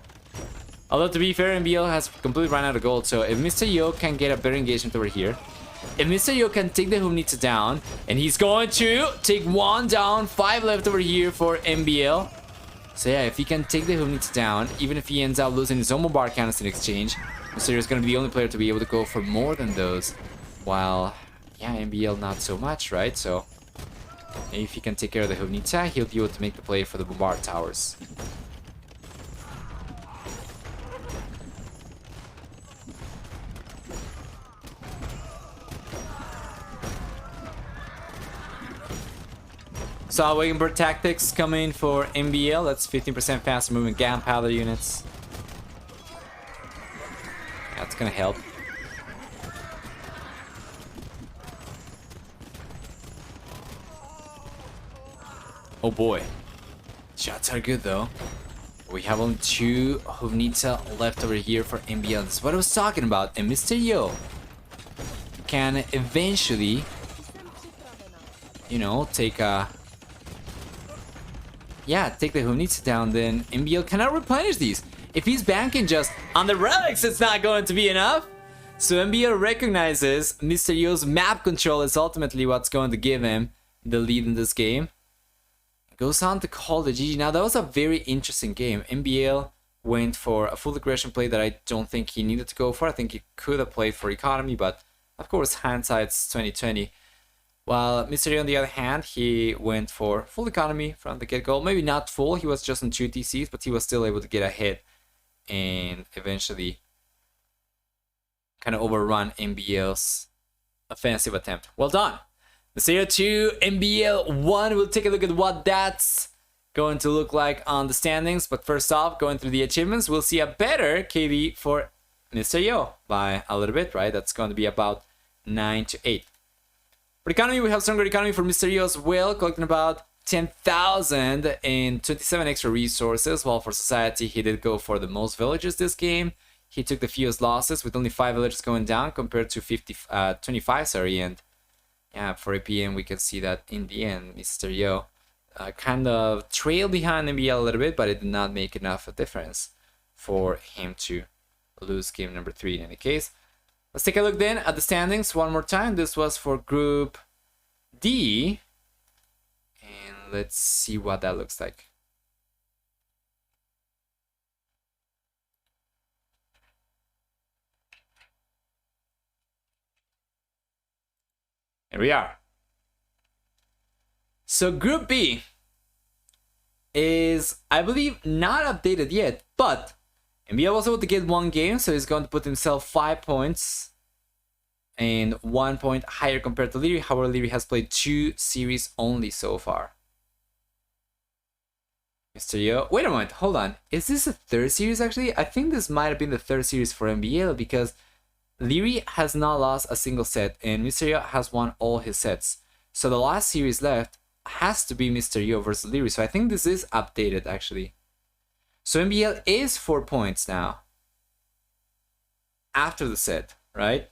Although, to be fair, MbL has completely run out of gold, so if Mr. Yo can get a better engagement over here, if Mr. Yo can take the Hubnita down, and he's going to take 1 down, 5 left over here for MbL. So yeah, if he can take the Hubnita down, even if he ends up losing his own bombard cannons in exchange, Mr. Yo is going to be the only player to be able to go for more than those. While, yeah, MbL not so much, right? So, if he can take care of the Hubnita, he'll be able to make the play for the bombard towers. So Wagenburg tactics coming for MbL. That's 15% faster moving gunpowder units. That's gonna help. Oh boy. Shots are good though. We have only 2 Hubnita left over here for MbL. That's what I was talking about. And Mr. Yo can eventually, you know, take a yeah, take the Hunitsu down, then MbL cannot replenish these. If he's banking just on the relics, it's not going to be enough. So MbL recognizes Mysterio's map control is ultimately what's going to give him the lead in this game. Goes on to call the GG. Now that was a very interesting game. MbL went for a full aggression play that I don't think he needed to go for. I think he could have played for economy, but of course hindsight's 2020. While Mysterio on the other hand, he went for full economy from the get-go. Maybe not full, he was just on 2 TCs, but he was still able to get a hit and eventually kind of overrun MbL's offensive attempt. Well done. Mysterio 2, MbL 1. We'll take a look at what that's going to look like on the standings. But first off, going through the achievements, we'll see a better KD for Mysterio by a little bit, right? That's going to be about 9 to 8. For economy, we have stronger economy for Mysterio as well, collecting about 10,000 and 27 extra resources. While for society, he did go for the most villages this game. He took the fewest losses with only 5 villages going down compared to 25, sorry. And yeah, for APM, we can see that in the end, Mysterio kind of trailed behind MbL a little bit, but it did not make enough of a difference for him to lose game number 3 in any case. Let's take a look then at the standings one more time. This was for Group D. And let's see what that looks like. Here we are. So Group B is, I believe, not updated yet, but MbL was able to get 1 game, so he's going to put himself 5 points and 1 point higher compared to Leary. However, Leary has played 2 series only so far. Mysterio, wait a moment, hold on. Is this a 3rd series actually? I think this might have been the 3rd series for MbL because Leary has not lost a single set and Mysterio has won all his sets. So the last series left has to be Mysterio versus Leary. So I think this is updated actually. So MbL is 4 points now after the set, right?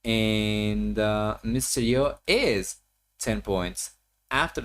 And Mysterio is 10 points after